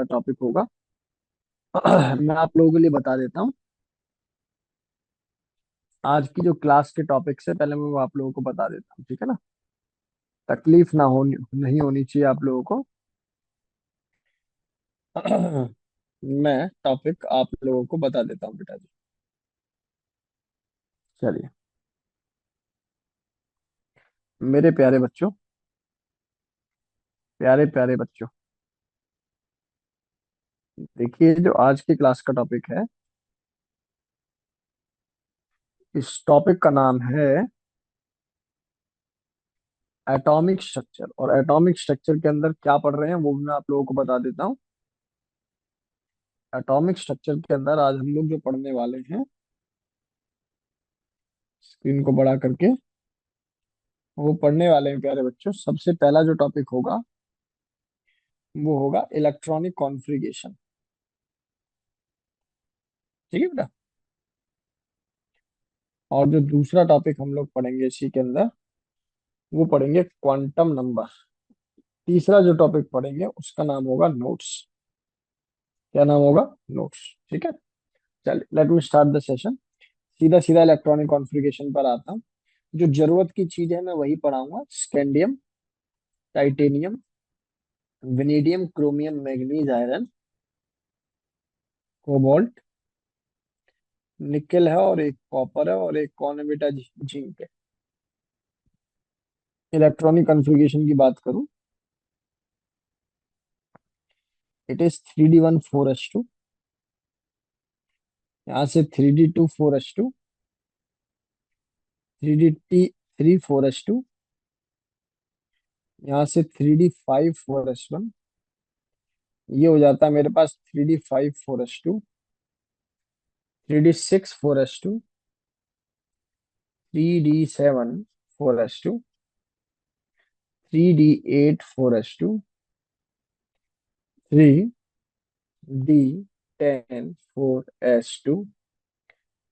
वाला टॉपिक होगा। मैं आप लोगों के लिए बता देता हूँ। आज की जो क्लास के टॉपिक से पहले मैं वो आप लोगों को बता देता हूँ, ठीक है ना। तकलीफ ना होनी नहीं होनी चाहिए आप लोगों को। मैं टॉपिक आप लोगों को बता देता हूँ बेटा जी। चलिए, मेरे प्यारे बच्चों, प्यारे प्यारे बच्चों, देखिए जो आज की क्लास का टॉपिक है, इस टॉपिक का नाम है एटॉमिक स्ट्रक्चर। और एटॉमिक स्ट्रक्चर के अंदर क्या पढ़ रहे हैं वो भी मैं आप लोगों को बता देता हूँ। एटॉमिक स्ट्रक्चर के अंदर आज हम लोग जो पढ़ने वाले हैं, स्क्रीन को बड़ा करके वो पढ़ने वाले हैं प्यारे बच्चों। सबसे पहला जो टॉपिक होगा वो होगा इलेक्ट्रॉनिक कॉन्फ़िगरेशन। ठीक है बेटा। और जो दूसरा टॉपिक हम लोग पढ़ेंगे इसी के अंदर, वो पढ़ेंगे क्वांटम नंबर। तीसरा जो टॉपिक पढ़ेंगे उसका नाम होगा नोट्स। क्या नाम होगा? नोट्स। ठीक है। चलिए, let me start the session. सीधा सीधा इलेक्ट्रॉनिक कॉन्फ़िगरेशन पर आता हूँ। जो जरूरत की चीज है मैं वही पढ़ाऊंगा। Scandium, titanium, vanadium, chromium, manganese, iron, cobalt, nickel है, और एक कॉपर है, और एक कौन है बेटा? जिंक है। इलेक्ट्रॉनिक कॉन्फ़िगरेशन की बात करूं, इट इज 3d1 4s2। यहाँ से 3d2 4s2, 3d3 4s2, यहाँ से 3d5 4s1। ये हो जाता है मेरे पास 3d5 4s2, 3d6 4s2, 3d7 4s2, 3d8 4s2, 3d10 4s2,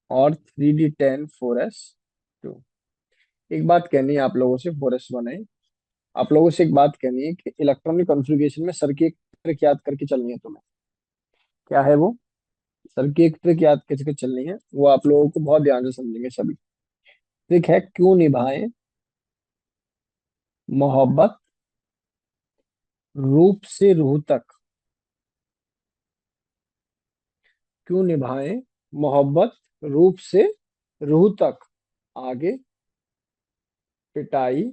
और 3d10 4s2। एक बात कहनी है आप लोगों से, 4s1 है। आप लोगों से एक बात कहनी है कि इलेक्ट्रॉनिक कॉन्फ़िगरेशन में सर की एक ट्रिक याद करके चलनी है तुम्हें। क्या है वो? सर की एक ट्रिक याद करके चलनी है, वो आप लोगों को बहुत ध्यान से समझेंगे सभी। ट्रिक है, क्यों निभाएं मोहब्बत रूप से रूह तक। क्यों निभाएं मोहब्बत रूप से रूह तक, आगे पिटाई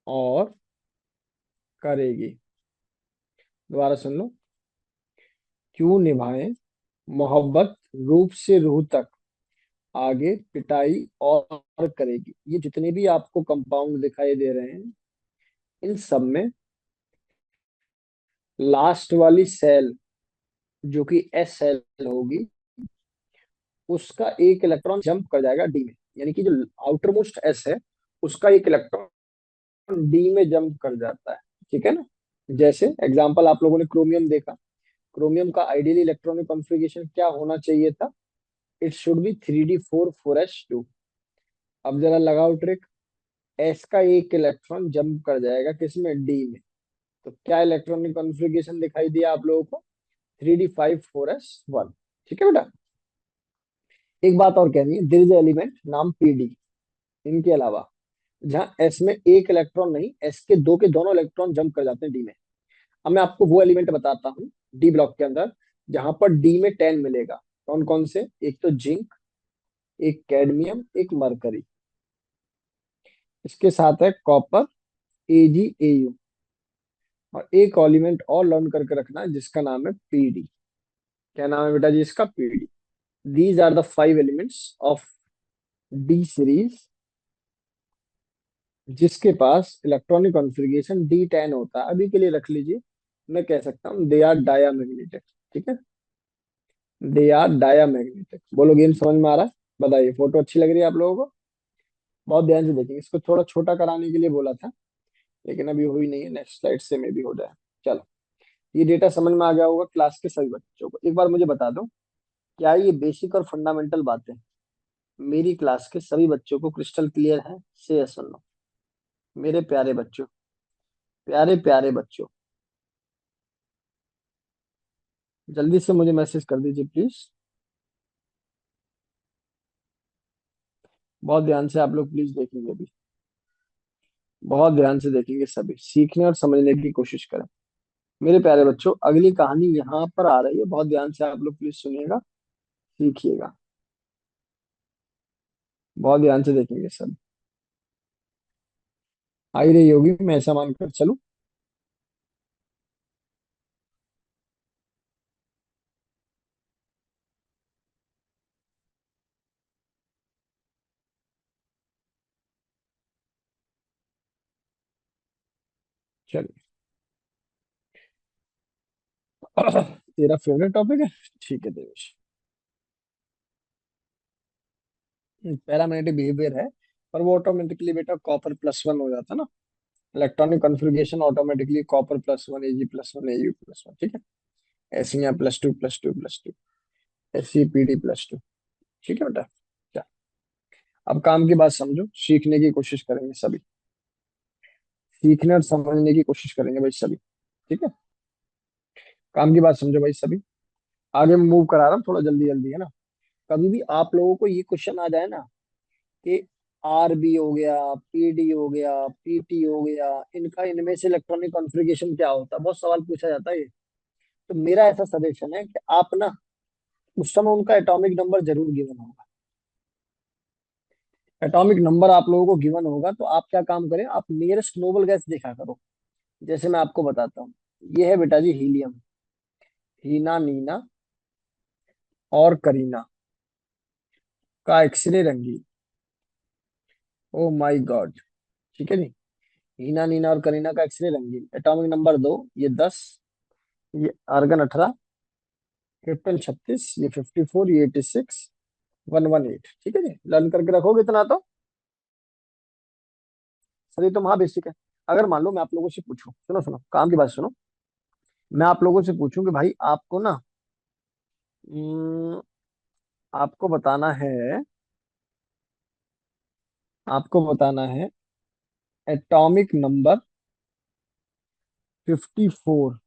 और करेगी। दोबारा सुन लो। क्यों निभाएं मोहब्बत रूप से रूह तक, आगे पिटाई और करेगी। ये जितने भी आपको कंपाउंड दिखाई दे रहे हैं, इन सब में लास्ट वाली सेल जो कि एस सेल होगी, उसका एक इलेक्ट्रॉन जंप कर जाएगा डी में। यानी कि जो आउटर मोस्ट एस है, उसका एक इलेक्ट्रॉन डी में जंप कर जाता है। ठीक है ना। जैसे एग्जांपल आप लोगों ने क्रोमियम देखा। क्रोमियम का आइडियली इलेक्ट्रॉनिक कॉन्फ़िगरेशन क्या होना चाहिए था? It should be 3d4 4s2। अब जरा लगाओ ट्रिक। एस का एक इलेक्ट्रॉन जंप कर जाएगा किसमें? डी में। तो क्या इलेक्ट्रॉनिक कॉन्फ़िगरेशन दिखाई दिया आप लोगों को? 3d5 4s1। ठीक है बेटा। एक बात और कहनी है, दिस एलिमेंट नाम पीडी, इनके अलावा जहां एस में एक इलेक्ट्रॉन नहीं, एस के दो के दोनों इलेक्ट्रॉन जंप कर जाते हैं डी में। अब मैं आपको वो एलिमेंट बताता हूँ डी ब्लॉक के अंदर जहां पर डी में 10 मिलेगा। कौन कौन से? एक तो जिंक, एक कैडमियम, एक मरकरी। इसके साथ है कॉपर, AgAu। और एक एलिमेंट और लर्न करके रखना है जिसका नाम है पीडी। क्या नाम है बेटा जी इसका? PD. These are the 5 elements of D series जिसके पास इलेक्ट्रॉनिक कॉन्फ़िगरेशन D10 होता है। अभी के लिए रख लीजिए, मैं कह सकता हूँ दे आर डायामैग्नेटिक। ठीक है। They are diamagnetic. बोलो, गेम समझ में आ रहा है? बताइए, फोटो अच्छी लग रही है आप लोगों को? बहुत ध्यान से देखेंगे। इसको थोड़ा छोटा कराने के लिए बोला था, लेकिन अभी हुई नहीं है। नेक्स्ट स्लाइड से में भी हो जाए। चलो, ये डेटा समझ में आ गया होगा क्लास के सभी बच्चों को। एक बार मुझे बता दो, क्या ये बेसिक और फंडामेंटल बातें मेरी क्लास के सभी बच्चों को क्रिस्टल क्लियर है? से यस और नो। मेरे प्यारे बच्चों, प्यारे प्यारे बच्चों, जल्दी से मुझे मैसेज कर दीजिए प्लीज। बहुत ध्यान से आप लोग प्लीज देखेंगे अभी। बहुत ध्यान से देखेंगे, सभी सीखने और समझने की कोशिश करें। मेरे प्यारे बच्चों, अगली कहानी यहाँ पर आ रही है, बहुत ध्यान से आप लोग प्लीज सुनिएगा, सीखिएगा। बहुत ध्यान से देखेंगे सब। आ ही रही होगी, मैं ऐसा मानकर चलूं। चलिए। तेरा फेवरेट टॉपिक है, ठीक है देवेश। पैरामैग्नेटिक बिहेवियर है, पर वो ऑटोमेटिकली बेटा कॉपर प्लस वन हो जाता है ना। Electronic configuration automatically copper plus one, AG plus one, AU plus one, ठीक है। ऐसे यहाँ plus two plus two plus two, ऐसी पीडी प्लस टू, ठीक है बेटा। क्या, अब काम की बात समझो, सीखने की कोशिश करेंगे सभी। सीखने और समझने की कोशिश करेंगे भाई सभी, ठीक है। काम की बात समझो भाई सभी। आगे मूव करा रहा हूँ, थोड़ा जल्दी जल्दी, है ना। कभी भी आप लोगों को ये क्वेश्चन आ जाए ना कि आरबी हो गया, पीडी हो गया, पीटी हो गया, इनका इनमें से इलेक्ट्रॉनिक कॉन्फ़िगरेशन क्या होता है, बहुत सवाल पूछा जाता है ये। तो मेरा ऐसा सजेशन है कि आप ना उस समय उनका एटॉमिक नंबर जरूर गिवन होगा। एटॉमिक नंबर आप लोगों को गिवन होगा तो आप क्या काम करें, आप नियरेस्ट नोबल गैस देखा करो। जैसे मैं आपको बताता हूँ, ये है बेटा जी हीलियम, हीना, नीना और करीना का एक्सरे रंगीन। ओ माय गॉड, ठीक है जी। हीना, नीना और करीना का एक्सरे रंगीन, एटॉमिक नंबर 2, ये 10, ये आर्गन 18, क्रिप्टन 36, ये 54, ये 86, 118, ठीक है जी। लर्न करके रखोगे इतना तो। सर ये तो महा बेसिक है। अगर मान लो मैं आप लोगों से पूछूं, सुनो सुनो काम की बात सुनो, मैं आप लोगों से पूछूं कि भाई आपको ना, हम्म, आपको बताना है, आपको बताना है एटॉमिक नंबर 54,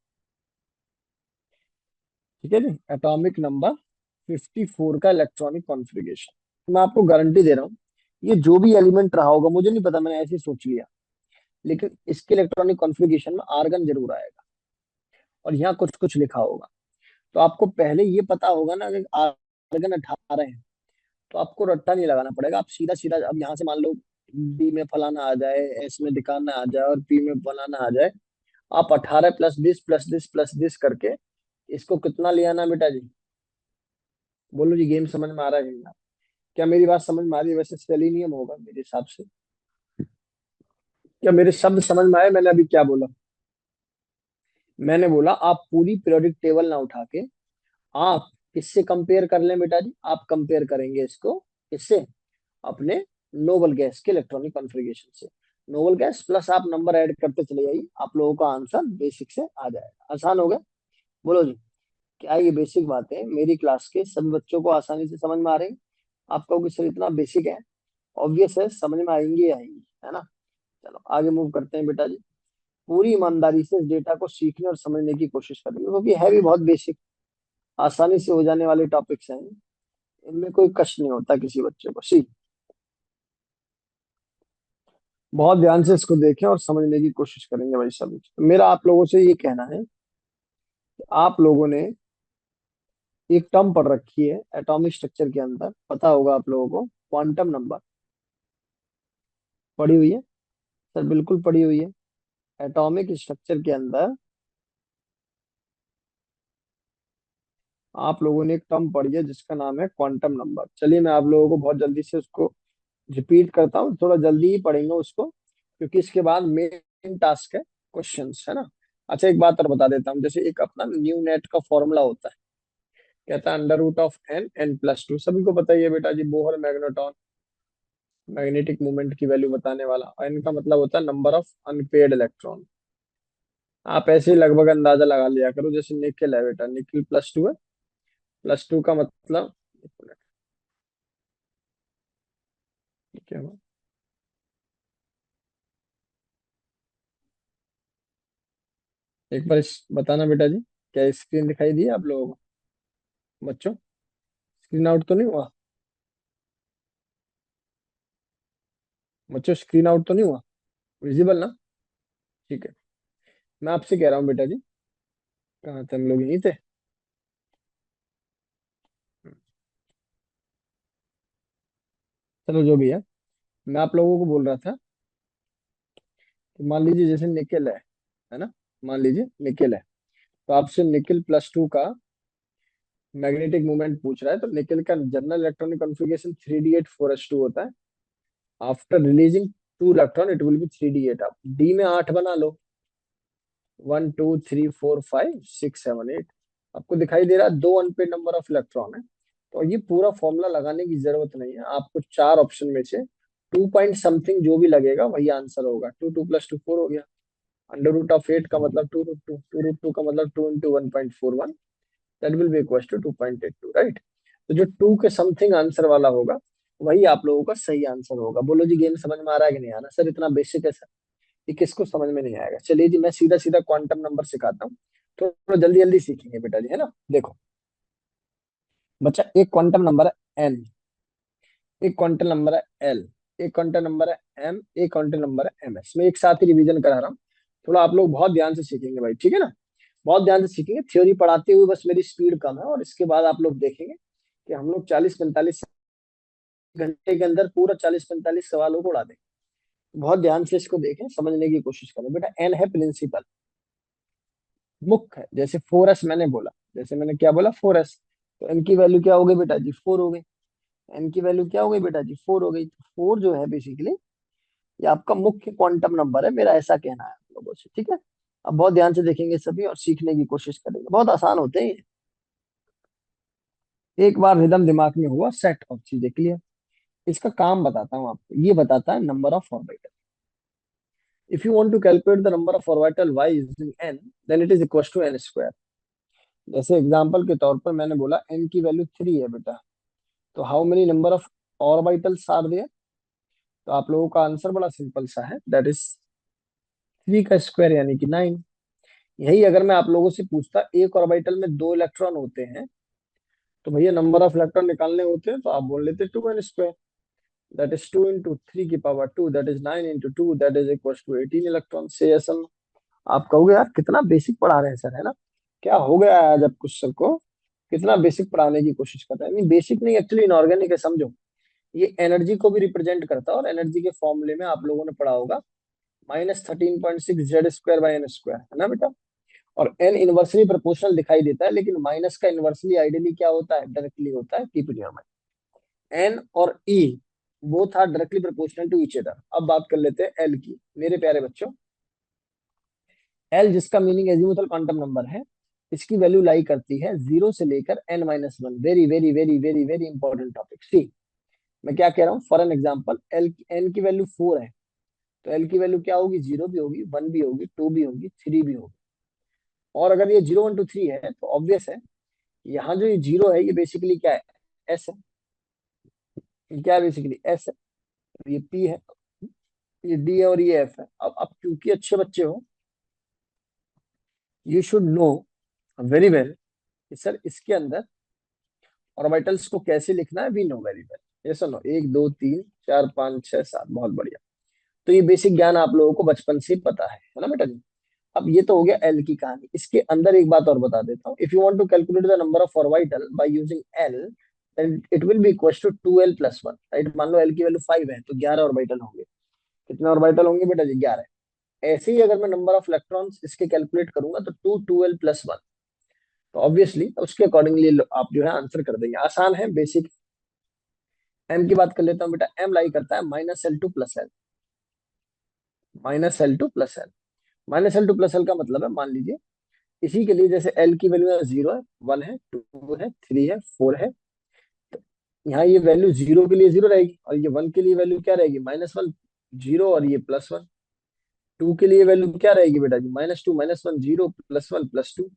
ठीक है जी। एटॉमिक नंबर 54 का इलेक्ट्रॉनिक कॉन्फ़िगरेशन, मैं आपको गारंटी दे रहा हूँ, ये जो भी एलिमेंट रहा होगा मुझे नहीं पता, मैंने ऐसे ही सोच लिया, लेकिन इसके इलेक्ट्रॉनिक कॉन्फ़िगरेशन में आर्गन जरूर आएगा और यहाँ कुछ कुछ लिखा होगा। तो आपको पहले ये पता होगा ना कि आर्गन 18 है, तो आपको रट्टा नहीं लगाना पड़ेगा, आप सीधा सीधा अब यहाँ से मान लो डी में फलाना आ जाए, एस में दिखाना आ जाए और पी में फलाना आ जाए, आप 18 प्लस 10 प्लस 10 प्लस 10 करके इसको कितना ले आना बेटा जी। बोलो जी, गेम समझ में आ रहा है कि नहीं? क्या मेरी बात समझ में आ रही है? वैसे सेलेनियम होगा मेरे हिसाब से। क्या मेरे शब्द समझ में आए, मैंने अभी क्या बोला? मैंने बोला आप पूरी पीरियोडिक टेबल ना उठा के आप किससे कंपेयर कर लें बेटा जी, आप कंपेयर करेंगे इसको किससे, अपने नोबल गैस के इलेक्ट्रॉनिक कॉन्फ़िगरेशन से। नोबल गैस प्लस आप नंबर ऐड करते चले जाइए, आप लोगों का आंसर बेसिक से आ जाएगा। आसान हो गया। बोलो जी, क्या ये बेसिक बातें मेरी क्लास के सभी बच्चों को आसानी से समझ में आ रही? आप कहोगे सर इतना बेसिक है, ऑब्वियस है समझ में आएंगी ही आएंगी, है ना। चलो आगे मूव करते हैं बेटा जी। पूरी ईमानदारी से इस डेटा को सीखने और समझने की कोशिश करेंगे, क्योंकि है भी बहुत बेसिक, आसानी से हो जाने वाले टॉपिक्स हैं, इनमें कोई कष्ट नहीं होता किसी बच्चे को। सी, बहुत ध्यान से इसको देखें और समझने की कोशिश करेंगे भाई सभी। तो मेरा आप लोगों से ये कहना है कि आप लोगों ने एक टर्म पढ़ रखी है एटॉमिक स्ट्रक्चर के अंदर, पता होगा आप लोगों को, क्वांटम नंबर पढ़ी हुई है? सर बिल्कुल पढ़ी हुई है। एटॉमिक स्ट्रक्चर के अंदर आप लोगों ने एक टर्म पढ़ी है जिसका नाम है क्वांटम नंबर। चलिए मैं आप लोगों को बहुत जल्दी से उसको रिपीट करता हूँ, थोड़ा जल्दी ही पढ़ेंगे उसको, क्योंकि इसके बाद मेन टास्क है क्वेश्चंस, है ना। अच्छा एक बात और बता देता हूँ, जैसे एक अपना न्यू नेट का फॉर्मूला होता है, कहता है under root of n, n plus two, सभी को पता ही है बेटा जी, बोहर मैग्नेटॉन मैग्नेटिक मोमेंट की वैल्यू बताने वाला, और इनका मतलब होता है नंबर ऑफ अनपेयर्ड इलेक्ट्रॉन। आप ऐसे ही लगभग अंदाजा लगा लिया करो, जैसे निकेल है बेटा, निकेल प्लस टू है, प्लस टू का मतलब, एक मिनट, क्या हुआ? एक बार बताना बेटा जी। क्या स्क्रीन दिखाई दी आप लोगों को बच्चों? स्क्रीन आउट तो नहीं हुआ? बच्चों स्क्रीन आउट तो नहीं हुआ? विजिबल ना? ठीक है। मैं आपसे कह रहा हूँ बेटा जी, कहाँ थे हम लोग? यहीं थे। चलो जो भी है, मैं आप लोगों को बोल रहा था कि मान लीजिए जैसे निकेल है ना? मान लीजिए निकेल है, तो आपसे निकेल +2 का मैग्नेटिक मोमेंट पूछ रहा है, तो निकेल का general electronic configuration 3d8 4s2 होता है। After releasing 2 electron it will B 3d8। आप डी में 8 बना लो, 1 2 3 4 5 6 7 8। आपको दिखाई दे रहा है दो अनपेड नंबर ऑफ इलेक्ट्रॉन है। तो ये पूरा फॉर्मूला लगाने की जरूरत नहीं है आपको, चार ऑप्शन में से टू पॉइंट समथिंग जो भी लगेगा वही आंसर होगा। 2 2 + 2 4 हो गया। √8 का मतलब 2√2, 2√2 का मतलब 2 × 1.41, that will be equal to 2.82, right? तो जो टू के समथिंग आंसर वाला होगा वही आप लोगों का सही आंसर होगा। बोलो जी गेम समझ में आ रहा है कि नहीं आ रहा? सर इतना बेसिक है सर, ये किसको समझ में नहीं आएगा? चलिए जी मैं सीधा सीधा क्वांटम नंबर सिखाता हूँ, थोड़ा जल्दी जल्दी सीखेंगे बेटा जी, है ना? देखो बच्चा, एक क्वांटम नंबर है एन, एक क्वांटम नंबर है एल, एक क्वांटम नंबर है एम, एक क्वांटम नंबर है एम एस। मैं एक साथ ही रिवीजन करा रहा हूँ, थोड़ा आप लोग बहुत ध्यान से सीखेंगे भाई, ठीक है ना? बहुत ध्यान से सीखेंगे। थ्योरी पढ़ाते हुए बस मेरी स्पीड कम है, और इसके बाद आप लोग देखेंगे कि हम लोग 40 45 घंटे के अंदर पूरा 40 45 सवालों को उड़ा देंगे। बहुत ध्यान से इसको देखें, समझने की कोशिश करें। बेटा एन है प्रिंसिपल, मुख्य है। जैसे 4s मैंने बोला, जैसे मैंने क्या बोला 4s, तो एन की वैल्यू क्या हो गई बेटा जी? 4 हो गई। एन की वैल्यू क्या हो गई बेटा जी? 4 हो गई। तो 4 जो है बेसिकली ये आपका मुख्य क्वांटम नंबर है, मेरा ऐसा कहना है आप लोगों से, ठीक है? अब बहुत ध्यान से देखेंगे सभी और सीखने की कोशिश करेंगे, बहुत आसान होते हैं ये। एक बार रिदम दिमाग में हुआ सेट ऑफ चीजें क्लियर। इसका काम बताता हूँ आपको, ये बताता है number of orbital. If you want to calculate the number of orbital by using n, then it is equal to n square. जैसे एग्जांपल के तौर पर मैंने बोला एन की वैल्यू 3 है बेटा, तो how many number of orbitals are there? तो आप लोगों का आंसर बड़ा सिंपल सा है, दैट इज 3 का स्क्वायर यानी कि 9। यही अगर मैं आप लोगों से पूछता एक ऑर्बिटल में दो इलेक्ट्रॉन होते हैं, तो भैया नंबर ऑफ इलेक्ट्रॉन निकालने होते हैं, तो आप बोल लेते 2n²। दैट इज 2 × 3 की power 2, that is 9 × 2, that is equal to 18 electron से ऐसा। आप कहोगे यार कितना बेसिक पढ़ा रहे हैं सर, है ना? क्या हो गया है आज आपको सर को, कितना बेसिक पढ़ाने की कोशिश कर रहे हैं? नहीं बेसिक नहीं, एक्चुअली इनऑर्गेनिक है, समझो। ये एनर्जी को भी रिप्रेजेंट करता है, और एनर्जी के फॉर्मूले में आप लोगों ने पढ़ा होगा -13.6 Z² / n² है ना बेटा? और एन इनवर्सली प्रोपोर्शनल दिखाई देता है, लेकिन माइनस का इनवर्सली आइडियली क्या होता है? डायरेक्टली होता है। Keep in your mind, N और E both are directly proportional to each other. अब बात कर लेते हैं एल की, मेरे प्यारे बच्चों। एल जिसका मीनिंग एजीमुथल क्वांटम नंबर है, इसकी वैल्यू लाई करती है 0 से लेकर n-1। Very very very very very important topic. See मैं क्या कह रहा हूँ, for an example L N की वैल्यू 4 है, तो एल की वैल्यू क्या होगी? 0 भी होगी, 1 भी होगी, 2 भी होगी, 3 भी होगी। और अगर ये 0 1 2 3 है तो ऑब्वियस है, यहाँ जो ये 0 है ये बेसिकली क्या है? एस है। ये क्या है? बेसिकली एस है। ये पी है, ये डी है, और ये एफ है। अब क्योंकि अच्छे बच्चे हो, you should know very well कि सर इसके अंदर ऑर्बिटल्स को कैसे लिखना है। वी नो वेरी वेल, ये सुनो, 1 2 3 4 5 6 7, बहुत बढ़िया। तो ये बेसिक ज्ञान आप लोगों को बचपन से पता है ना बेटा जी? अब ये तो हो गया एल की कहानी। इसके अंदर एक बात और बता देता हूँ, if you want to calculate the number of orbital by using l, then it will be equal to 2l + 1, right? मान लो एल की वैल्यू 5 है, तो 11 ऑर्बिटल होंगे। कितने ऑर्बिटल होंगे बेटा जी? 11। ऐसे ही अगर मैं नंबर ऑफ इलेक्ट्रॉन्स इसके कैलकुलेट करूंगा तो 2 2l + 1, तो ऑब्वियसली उसके अकॉर्डिंगली आप जो है आंसर कर देंगे। आसान है, बेसिक। एम की बात कर लेता हूँ बेटा। एम लाई करता है -L2 + L, -L2 + L। -L2 + L का मतलब है, मान लीजिए इसी के लिए, जैसे एल की वैल्यू है 0 है, 1 है, 2 है, 3 है, 4 है, तो यहाँ ये वैल्यू 0 के लिए 0 रहेगी, और ये 1 के लिए वैल्यू क्या रहेगी? -1। 0 और ये +1। 2 के लिए वैल्यू क्या रहेगी बेटा जी? -2 -1 0 +1 +2।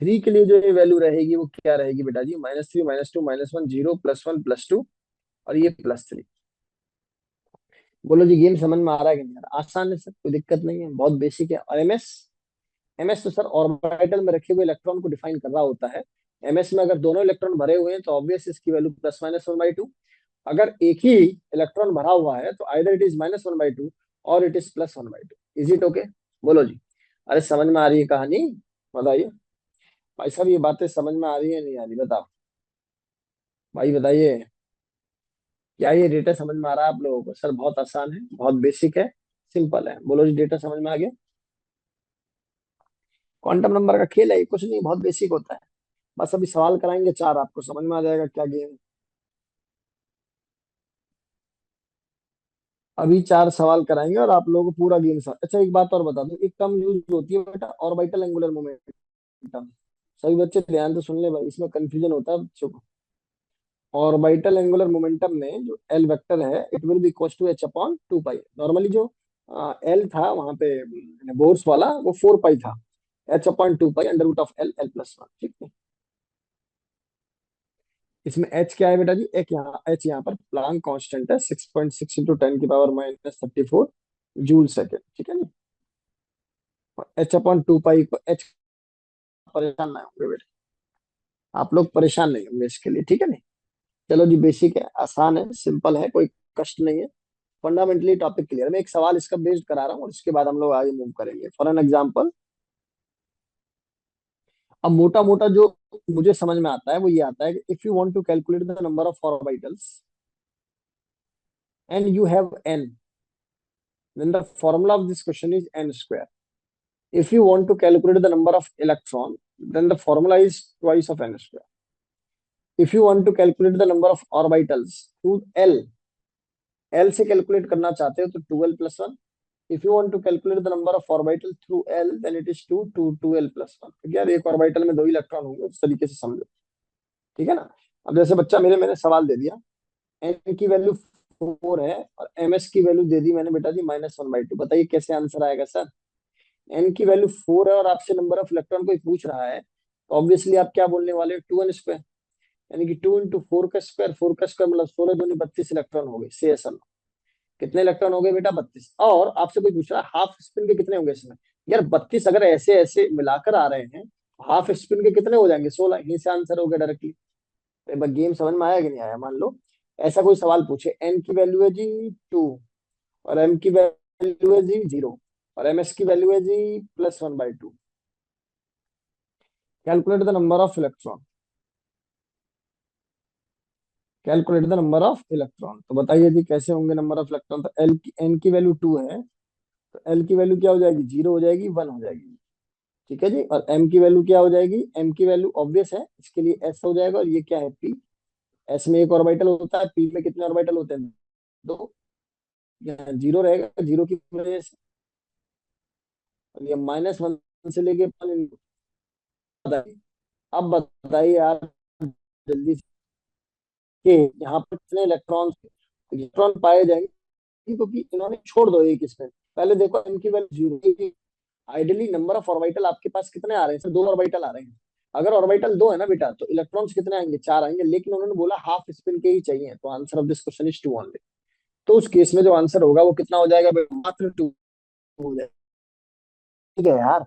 3 के लिए जो ये वैल्यू रहेगी वो क्या रहेगी बेटा जी? -3 -2 -1 0 +1 +2, और ये +3। बोलो जी गेम समझ में आ रहा है कि नहीं आ रहा? आसान है सर, कोई दिक्कत नहीं है, बहुत बेसिक है। और एमएस एमएस तो सर ऑर्बिटल में रखे हुए इलेक्ट्रॉन को डिफाइन कर रहा होता है। एमएस में अगर दोनों इलेक्ट्रॉन भरे हुए हैं तो ऑब्वियस इसकी वैल्यू +-1/2। अगर एक ही इलेक्ट्रॉन भरा हुआ है तो आइदर इट इज -1/2 और it is +1/2। Is it okay? बोलो जी। अरे समझ में आ रही है कहानी? बताइए भाई साहब, ये बातें समझ में आ रही है नहीं आ रही? बताओ भाई, बताइए। क्या ये डेटा समझ में आ रहा है आप लोगों को? सर बहुत आसान है, बहुत बेसिक है, सिंपल है। बोलो जी, डेटा समझ में आ गया? क्वांटम नंबर का खेल है ये, कुछ नहीं, बहुत बेसिक होता है। बस अभी सवाल कराएंगे 4, आपको समझ में आ जाएगा क्या गेम। अभी 4 सवाल कराएंगे और आप लोगों को पूरा गेम अच्छा एक बात और बता दूं, एक टर्म यूज होती है बेटा, ऑर्बिटल एंगुलर मोमेंटम। सभी बच्चे ध्यान से सुन ले भाई, इसमें कंफ्यूजन होता है बच्चों को। ऑर्बिटल एंगुलर मोमेंटम में जो एल वेक्टर है, it will be equal to h/2 pi. Normally जो एल था वहां पे, बोर्स वाला, वो 4 पाई था। h/2 pi √of L L+1, ठीक है। इसमें एच क्या है बेटा जी? एच यहाँ पर प्लांक कांस्टेंट है, 6.6 × 10⁻³ जूल सेकेंड, ठीक है ना। h/2 पाई को एच, परेशान ना होंगे बेटा, आप लोग परेशान नहीं होंगे इसके लिए, ठीक है नहीं। चलो जी, बेसिक है, आसान है, सिंपल है, कोई कष्ट नहीं है। Fundamentally topic clear. मैं एक सवाल इसका बेस्ड करा रहा हूँ और इसके बाद हम लोग आगे मूव करेंगे। फॉर एन एग्जाम्पल, अब मोटा मोटा जो मुझे समझ में आता है वो ये आता है कि if you want to calculate the number of orbitals and you have n, then the formula of this question is n square. If you want to calculate the number of electron, then the formula is twice of n square. If you want to calculate the number of orbitals through L से calculate करना चाहते हो तो 2l+1। If you want to calculate the number of orbital through L, then it is 2l+1, क्योंकि यार एक orbital में 2 electron होंगे, उस तरीके से समझो, ठीक है ना। अब जैसे बच्चा मैंने सवाल दे दिया, n की वैल्यू 4 है और ms की वैल्यू दे दी मैंने बेटा जी -1/2। बताइए कैसे आंसर आएगा सर? n की वैल्यू 4 है और आपसे नंबर ऑफ इलेक्ट्रॉन कोई पूछ रहा है, तो ऑब्वियसली आप क्या बोलने वाले हो? 2n², यानी कि 2 × 4 का स्क्वायर, 4 का स्क्वायर मतलब 16 दूनी 32 इलेक्ट्रॉन हो गए, CSL। कितने इलेक्ट्रॉन हो गए बेटा? 32। और आपसे कोई पूछ रहा है हाफ स्पिन के कितने होंगे इसमें? यार 32 अगर ऐसे ऐसे मिलाकर आ रहे हैं, हाफ स्पिन के कितने हो जाएंगे? 16। यहीं से आंसर हो गया डायरेक्टली। एक बार गेम समझ में आया कि नहीं आया? मान लो ऐसा कोई सवाल पूछे, एन की वैल्यू है जी 2 और एम की वैल्यू है जी 0 और एम एस की वैल्यू है जी +1/2। Calculate the number of electron, calculate the number of electron. तो बताइए जी कैसे होंगे नंबर ऑफ इलेक्ट्रॉन? तो एन की वैल्यू 2 है, तो एल की वैल्यू क्या हो जाएगी? 0 हो जाएगी, 1 हो जाएगी, ठीक है जी। और एम की वैल्यू क्या हो जाएगी? एम की वैल्यू ऑब्वियस है, इसके लिए एस हो जाएगा, और ये क्या है? पी। एस में एक ऑर्बिटल होता है, पी में कितने ऑर्बिटल होते हैं? 2। यहाँ 0 रहेगा, 0 की वजह से, और ये -1 से लेके 1। अब बताइए यार जल्दी से कि यहाँ पर कितने इलेक्ट्रॉन इलेक्ट्रॉन पाए जाएंगे, क्योंकि इन्होंने छोड़ दो एक इसमें। पहले देखो इनकी value 0। Ideally number of orbital आपके पास कितने आ रहे हैं? सिर्फ 2 ऑर्बिटल आ रहे हैं। अगर ऑर्बिटल 2 है ना बेटा, तो इलेक्ट्रॉन्स कितने आएंगे? 4 आएंगे, लेकिन उन्होंने बोला हाफ स्पिन के ही चाहिए, तो answer of this question is 2 only. तो उस केस में जो आंसर होगा वो कितना हो जाएगा बेटा? मात्र 2 हो जाएगा। ठीक है यार,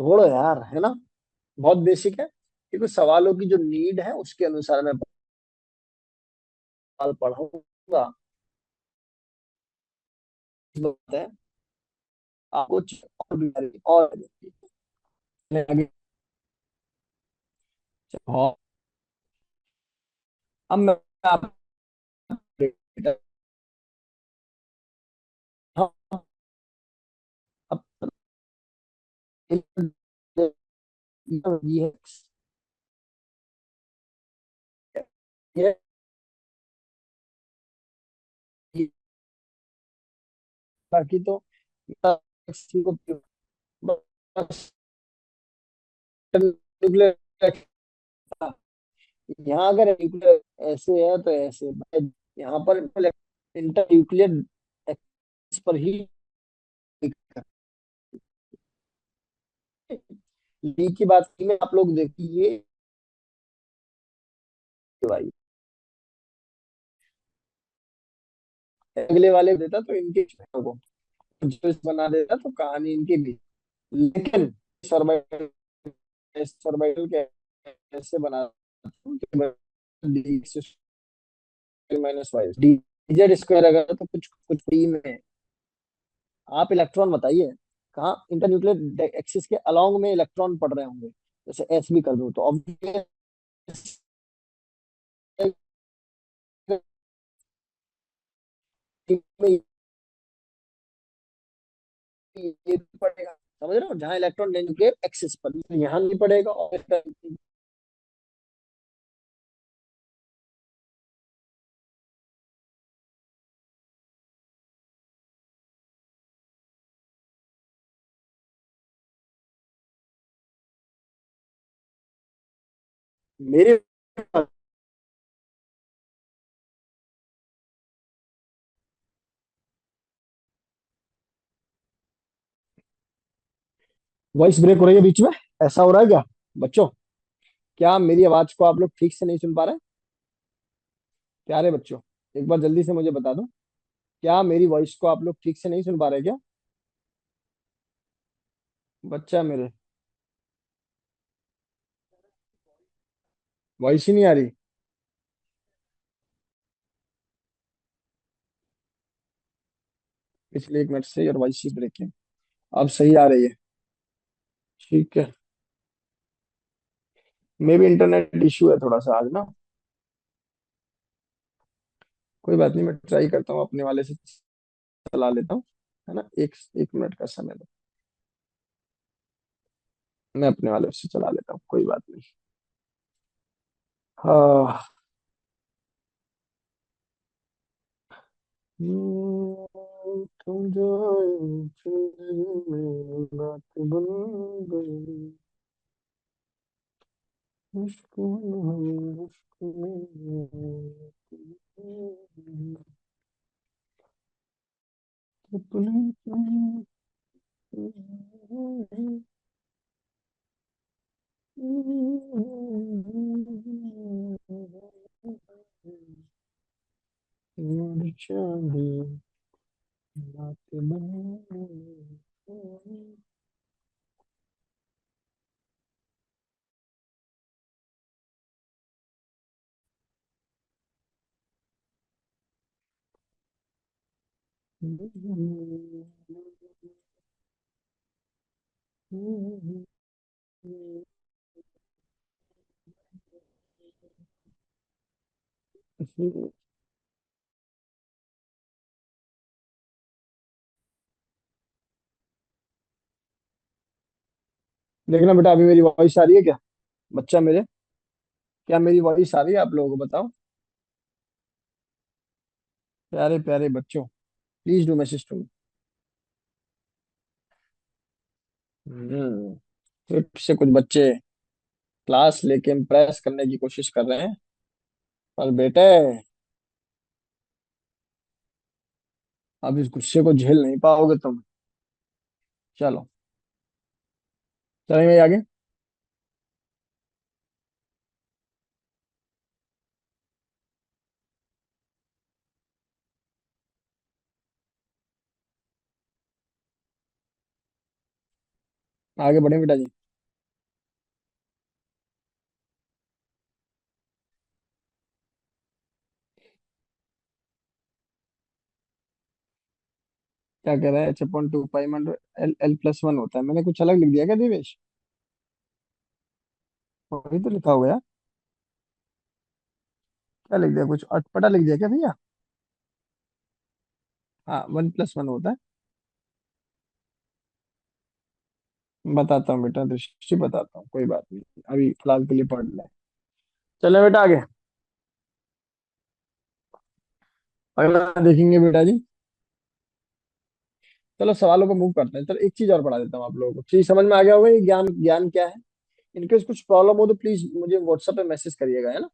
छोड़ो यार, है ना। बहुत बेसिक है, क्योंकि सवालों की जो नीड है उसके अनुसार मैं सवाल पढ़ाऊंगा। बात है, आपको और भी और आगे। हाँ, अब मैं आप हाँ, अब ये ये ये बाकी तो किसी को बस न्यूक्लियर, यहाँ अगर न्यूक्लियर ऐसे है तो ऐसे, यहाँ पर इंटर न्यूक्लियर पर ही ली की बात की में आप लोग देखिए भाई, अगले वाले को देता तो इनके को जो बना देता तो कहानी इनकी भी। लेकिन सर्वाइवल सर्वाइवल कैसे बनाता हूँ कि d minus y d z square अगर तो कुछ कुछ टी में आप इलेक्ट्रॉन बताइए कहाँ इंटरन्यूक्लियर एक्सिस के अलोंग में इलेक्ट्रॉन पड़ रहे होंगे, जैसे एस भी कर दो तो ऑब्वियस में ये पड़ेगा, समझ रहे हो, जहाँ इलेक्ट्रॉन न्यूक्लियर एक्सिस पर, यहाँ नहीं पड़ेगा। और मेरे वॉइस ब्रेक हो रही है बीच में, ऐसा हो रहा है क्या बच्चों? क्या मेरी आवाज को आप लोग ठीक से नहीं सुन पा रहे? प्यारे बच्चों, एक बार जल्दी से मुझे बता दो, क्या मेरी वॉइस को आप लोग ठीक से नहीं सुन पा रहे क्या? बच्चा मेरे, वॉइस ही नहीं आ रही। पिछले 1 मिनट से और वॉइस ही ब्रेक है। अब सही आ रही है? ठीक है। मे भी इंटरनेट इशू है थोड़ा सा आज ना। कोई बात नहीं, मैं ट्राई करता हूँ अपने वाले से चला लेता हूँ, है ना। एक 1 मिनट का समय दो, मैं अपने वाले से चला लेता हूँ, कोई बात नहीं। हाँ। तुम जो जिंदगी में बात बन गई, इश्क में, इश्क में, अपने चांदी बात बन गई। देखना बेटा, अभी मेरी वॉइस आ रही है क्या बच्चा मेरे? क्या मेरी वॉइस आ रही है आप लोगों को, बताओ। प्यारे प्यारे बच्चों, please do message to me. Hmm. फिर से कुछ बच्चे क्लास लेके इम्प्रेस करने की कोशिश कर रहे हैं, पर बेटे अब इस गुस्से को झेल नहीं पाओगे तुम। चलो, चलेंगे आगे। आगे बढ़े बेटा जी। क्या कह रहा है? H/2 pi L L plus one होता है, मैंने कुछ अलग लिख दिया क्या दिवेश? वही तो लिखा हुआ है। क्या लिख दिया, कुछ अटपटा लिख दिया क्या भैया? हाँ, 1+1 होता है। बताता हूँ बेटा दृष्टि, बताता हूँ, कोई बात नहीं, अभी फिलहाल के लिए पढ़ ले। चले बेटा आगे। अगला देखेंगे बेटा जी। चलो सवालों को मूव करते हैं। चलो एक चीज और पढ़ा देता हूँ आप लोगों को, चीज समझ में आ गया होगा ये ज्ञान ज्ञान क्या है। इनकेस कुछ प्रॉब्लम हो तो प्लीज मुझे व्हाट्सएप पे मैसेज करिएगा, है ना।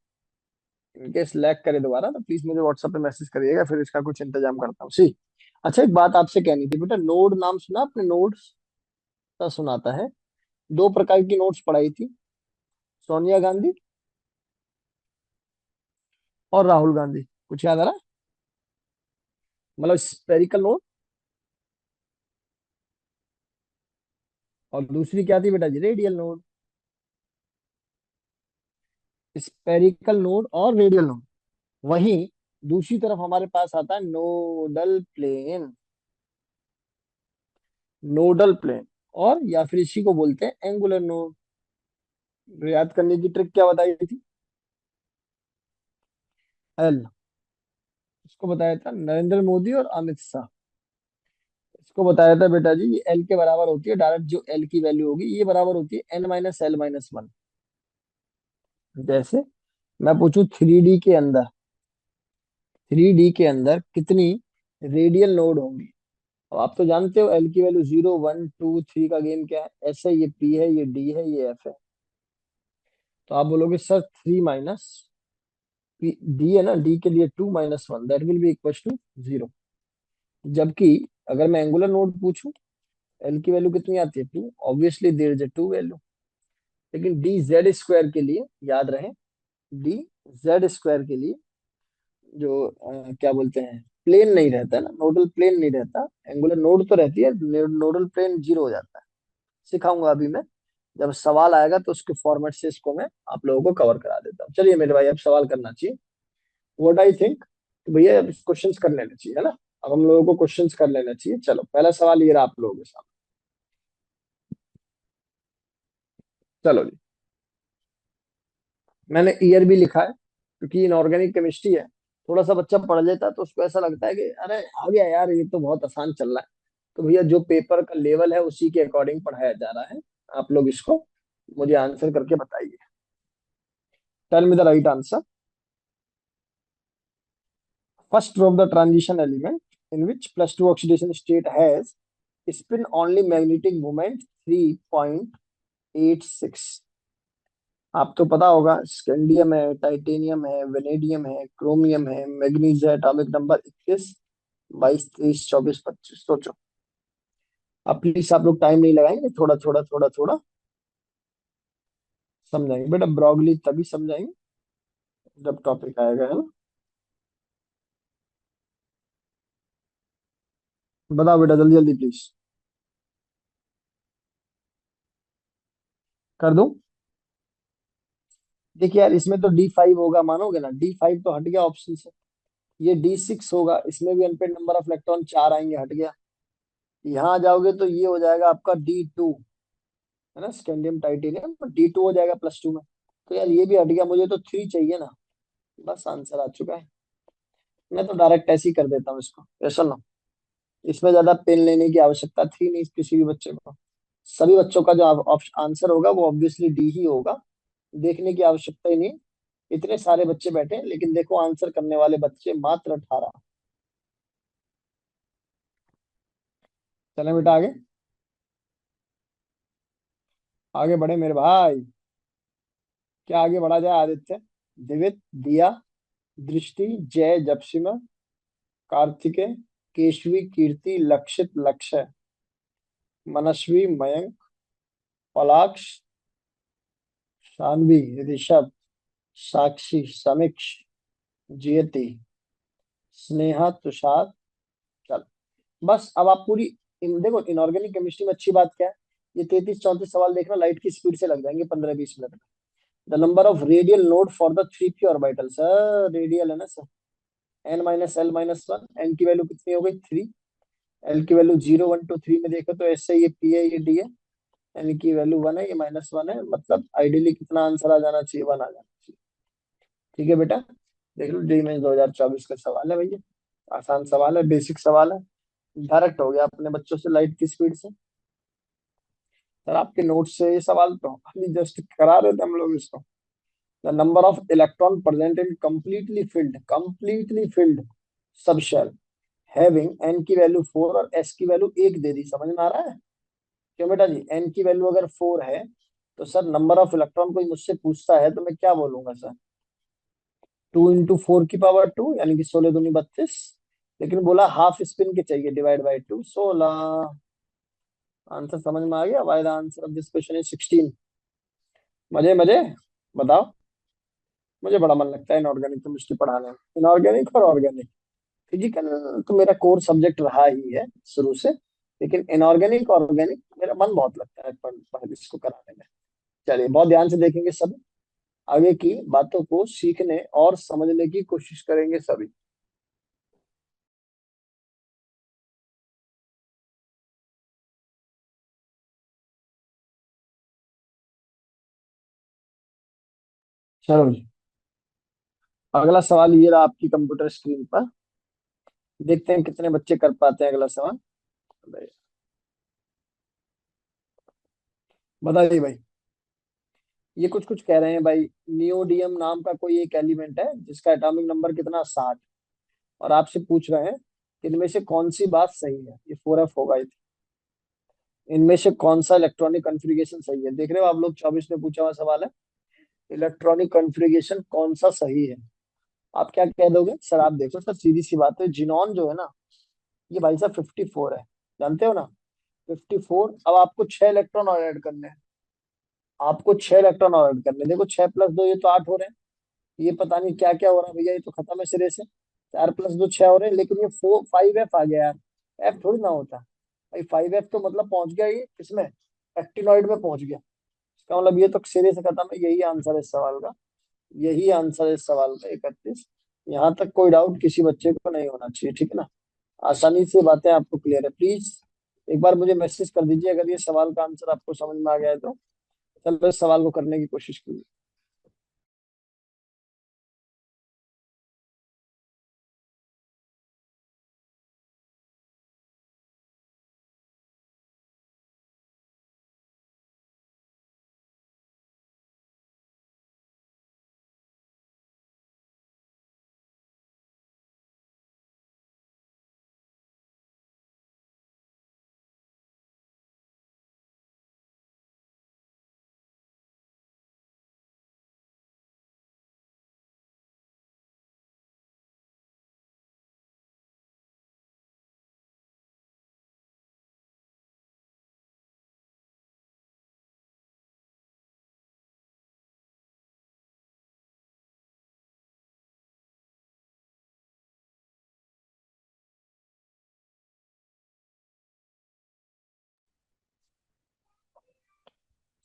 इनकेस लैग करे दोबारा तो प्लीज मुझे व्हाट्सएप पे मैसेज करिएगा, फिर इसका कुछ इंतजाम करता हूँ, सी। अच्छा, एक बात आपसे कहनी थी बेटा, नोड नाम सुना आपने? नोड्स का सुनाता है। 2 प्रकार की नोट्स पढ़ाई थी, सोनिया गांधी और राहुल गांधी। कुछ याद आ रहा है? मतलब स्पेरिकल नोट। और दूसरी क्या थी बेटा जी? Radial node. स्पेरिकल नोड और रेडियल नोड। वहीं दूसरी तरफ हमारे पास आता है नोडल प्लेन। नोडल प्लेन, और या फिर इसी को बोलते हैं एंगुलर नोड। याद करने की ट्रिक क्या बताई थी? एल। इसको बताया था नरेंद्र मोदी और अमित शाह। इसको बताया था बेटा जी, ये एल के बराबर होती है डायरेक्ट, जो एल की वैल्यू होगी ये बराबर होती है n - l - 1। जैसे मैं पूछूं 3D के अंदर, 3D के अंदर कितनी रेडियल नोड होंगी? अब आप तो जानते हो एल की वैल्यू 0 1 2 3 का गेम क्या है, एस है, ये पी है, ये डी है, ये एफ है। तो आप बोलोगे सर 3 - डी है ना, डी के लिए 2 - 1 that will be equal to 0। जबकि अगर मैं एंगुलर नोड पूछूं, एल की वैल्यू कितनी आती है? 2, obviously there is a 2 value. लेकिन डी जेड स्क्वायर के लिए याद रहे, डी जेड स्क्वायर के लिए जो क्या बोलते हैं, प्लेन नहीं रहता है ना, नोडल प्लेन नहीं रहता। एंगुलर नोड तो रहती है, नोडल प्लेन जीरो हो जाता है। सिखाऊंगा अभी मैं, जब सवाल आएगा तो उसके फॉर्मेट से इसको मैं आप लोगों को कवर करा देता हूँ। चलिए मेरे भाई, अब सवाल करना चाहिए। व्हाट आई थिंक, तो भैया अब क्वेश्चंस कर लेना चाहिए, है ना? अब हम लोगों को क्वेश्चंस कर लेना चाहिए। चलो पहला सवाल ये रहा आप लोगों के सामने। चलो जी, मैंने ईयर भी लिखा है, क्योंकि इनऑर्गेनिक केमिस्ट्री है। थोड़ा सा बच्चा पढ़ लेता है तो उसको ऐसा लगता है कि अरे आ गया यार, ये तो बहुत आसान चल रहा है। तो भैया जो पेपर का लेवल है उसी के अकॉर्डिंग पढ़ाया जा रहा है। आप लोग इसको मुझे आंसर करके बताइए। Tell me the right answer. First of the transition element in which plus 2 oxidation state has spin only magnetic moment 3.86। आप तो पता होगा, स्कैंडियम है, टाइटेनियम है, वेनेडियम है, क्रोमियम है, मैग्नीज है, एटॉमिक नंबर 21 22 23 24 25। सोचो। अब प्लीज आप लोग टाइम नहीं लगाएंगे, थोड़ा थोड़ा थोड़ा थोड़ा समझाएंगे बेटा, ब्रॉगली तभी समझाएंगे जब टॉपिक आएगा, है ना? बताओ बेटा जल्दी जल्दी प्लीज। कर दूं? देखिए यार, इसमें तो D5 होगा, मानोगे ना? D5 तो हट गया ऑप्शन से। ये D6 होगा, इसमें भी अनपेड नंबर ऑफ इलेक्ट्रॉन 4 आएंगे, हट गया। यहाँ आ जाओगे तो ये हो जाएगा आपका D2, है ना, स्कैंडियम टाइटेनियम, D2 हो जाएगा +2 में। तो यार ये भी हट गया, मुझे तो 3 चाहिए ना। बस आंसर आ चुका है। मैं तो डायरेक्ट ऐसे ही कर देता हूँ इसको, ऐसा ना। इसमें ज्यादा पेन लेने की आवश्यकता थी नहीं किसी भी बच्चे को। सभी बच्चों का जो आंसर होगा वो ऑब्वियसली डी ही होगा। देखने की आवश्यकता ही नहीं। इतने सारे बच्चे बैठे हैं, लेकिन देखो आंसर करने वाले बच्चे मात्र 18। चले बेटा आगे, आगे बढ़े मेरे भाई। क्या आगे बढ़ा जाए आदित्य? दिवित, दिया, दृष्टि, जय, जपसिमा, कार्तिकेय, केशवी, कीर्ति, लक्षित, लक्ष्य, मनस्वी, मयंक, पलाक्ष, शानवी, ऋषभ, साक्षी, समीक्ष, जयति, स्नेहा, तुषार। चल, बस अब आप पूरी देखो, इनऑर्गेनिक केमिस्ट्री में अच्छी बात क्या है, ये 33 34 सवाल देखना लाइट की स्पीड से लग जाएंगे 15 20 मिनट में। The number of radial node for the 3p orbital, sir radial है ना सर। n - l - 1, n की वैल्यू कितनी हो गई? 3। एल की वैल्यू 0 1 2 3 में देखो तो ऐसे ये पी है, ये डी है। एन की वैल्यू 1 है, ये -1 है, मतलब आइडियली कितना आंसर आ जाना चाहिए? 1 आ जाना चाहिए। ठीक है बेटा, देख लो, डी में 2024 का सवाल है भैया। आसान सवाल है, बेसिक सवाल है। डायरेक्ट हो गया अपने बच्चों से लाइट की स्पीड से। सर आपके नोट से ये सवाल तो अभी जस्ट करा रहे थे हम लोग इसको। The number of electron present in completely filled sub shell having n की वैल्यू 4 और एस की वैल्यू 1 दे दी। समझ में आ रहा है? क्यों बेटा जी? एन की वैल्यू अगर 4 है तो सर नंबर ऑफ इलेक्ट्रॉन कोई मुझसे पूछता है तो मैं क्या बोलूंगा सर? 2 × 4 की पावर 2, यानी कि 16 दूनी 32। लेकिन बोला हाफ स्पिन के चाहिए, डिवाइड बाई 2, 16। आंसर समझ में आ गया? Why the answer of this question is 16। मजे मजे। बताओ। मुझे बड़ा मन लगता है इनऑर्गेनिक केमिस्ट्री पढ़ाने में, इनऑर्गेनिक और ऑर्गेनिक। फिजिकल तो मेरा कोर सब्जेक्ट रहा ही है शुरू से। लेकिन इनऑर्गेनिक ऑर्गेनिक मेरा मन बहुत लगता है इसको कराने में। चलिए बहुत ध्यान से देखेंगे सब, आगे की बातों को सीखने और समझने की कोशिश करेंगे सभी। चलो जी, अगला सवाल ये रहा आपकी कंप्यूटर स्क्रीन पर। देखते हैं कितने बच्चे कर पाते हैं अगला सवाल। बताइए भाई। ये कुछ कुछ कह रहे हैं भाई, नियोडियम नाम का कोई एक एलिमेंट है जिसका एटॉमिक नंबर कितना, 60। और आपसे पूछ रहे हैं कि इनमें से कौन सी बात सही है, ये 4F होगा ये। इनमें से कौन सा इलेक्ट्रॉनिक कॉन्फ़िगरेशन सही है, देख रहे हो आप लोग, 24 में पूछा हुआ सवाल है। इलेक्ट्रॉनिक कॉन्फ़िगरेशन कौन सा सही है, आप क्या कह दोगे सर? आप देखो सर, सीधी सी बात है, जिनॉन जो है ना, ये भाई साहब 54 है, जानते हो ना? 54। अब आपको 6 इलेक्ट्रॉन और ऐड करने हैं। आपको 6 इलेक्ट्रॉन और ऐड करने हैं। देखो 6 + 2 ये तो 8 हो रहे हैं। ये पता नहीं क्या क्या हो रहा है भैया, ये तो खत्म है सिरे से। 4 + 2 6 हो रहे हैं, लेकिन ये 5F आ गया यार। एफ थोड़ी ना होता भाई, 5F तो मतलब पहुंच गया ये किसमें, एक्टिनॉइड में पहुंच गया। इसका मतलब ये तो सिरे से खत्म है। यही आंसर है इस सवाल का। यही आंसर है इस सवाल का, 31। यहाँ तक कोई डाउट किसी बच्चे को नहीं होना चाहिए, ठीक है ना? आसानी से बातें आपको क्लियर है। प्लीज एक बार मुझे मैसेज कर दीजिए अगर ये सवाल का आंसर आपको समझ में आ गया है तो। चलो इस सवाल को करने की कोशिश कीजिए।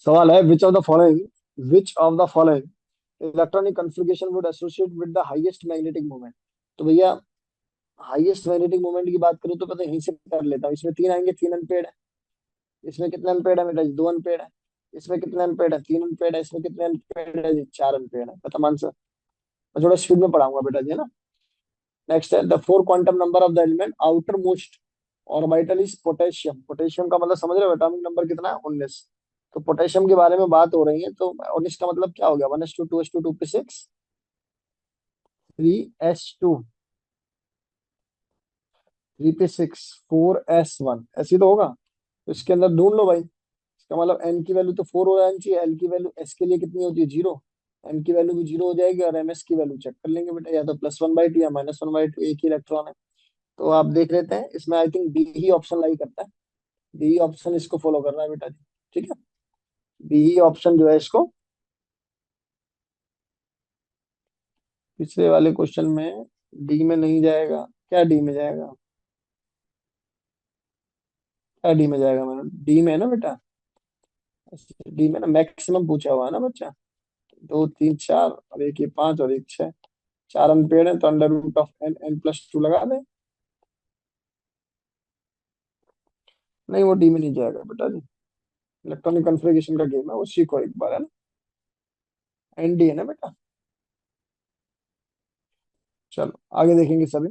सवाल है, which of the following electronic configuration would associate with the highest magnetic moment. तो भैया, हाईएस्ट मैग्नेटिक मोमेंट की बात करूँ तो पता है, यहीं से कर लेता हूँ। इसमें तीन आएंगे, 3 अनपेड है। इसमें कितने अनपेड है बेटा जी? 2 अनपेड है। इसमें कितने अनपेड है? 3 अनपेड है। इसमें कितने अनपेड है जी? 4 अनपेड है। खत्म आंसर। मैं थोड़ा स्पीड में पढ़ाऊंगा बेटा जी, है ना? नेक्स्ट है, the four quantum number of the element outer most orbital is potassium. Potassium का मतलब समझ रहे हो, एटॉमिक नंबर कितना है? 19। तो पोटेशियम के बारे में बात हो रही है, तो 19 का मतलब क्या हो गया? 1s2 2s2 2p6 3s2 3p6 4s1, ऐसी तो होगा। तो इसके अंदर ढूंढ लो भाई। इसका मतलब एन की वैल्यू तो 4 हो जानी चाहिए। एल की वैल्यू एस के लिए कितनी होती है? 0। एन की वैल्यू भी 0 हो जाएगी, और एम एस की वैल्यू चेक कर लेंगे बेटा, या तो +1/2 या -1/2, एक ही इलेक्ट्रॉन है। तो आप देख लेते हैं, इसमें आई थिंक डी ही ऑप्शन लाई करता है। डी ही ऑप्शन इसको फॉलो कर रहा है बेटा जी, ठीक है? डी ही ऑप्शन जो है इसको, पिछले वाले क्वेश्चन में डी में नहीं जाएगा। क्या डी में जाएगा? क्या डी में जाएगा? मैंने डी में है ना बेटा। डी में ना मैक्सिमम पूछा हुआ है ना बच्चा। 2 3 4, और एक ये 5 और एक 6। 4 अनपेड है, तो √(n)n+2 लगा दें। नहीं, वो डी में नहीं जाएगा बेटा जी। इलेक्ट्रॉनिक कॉन्फ़िगरेशन का गेम है, वो सीखो एक बार, है ना? एनडी है ना बेटा। चलो आगे देखेंगे सभी।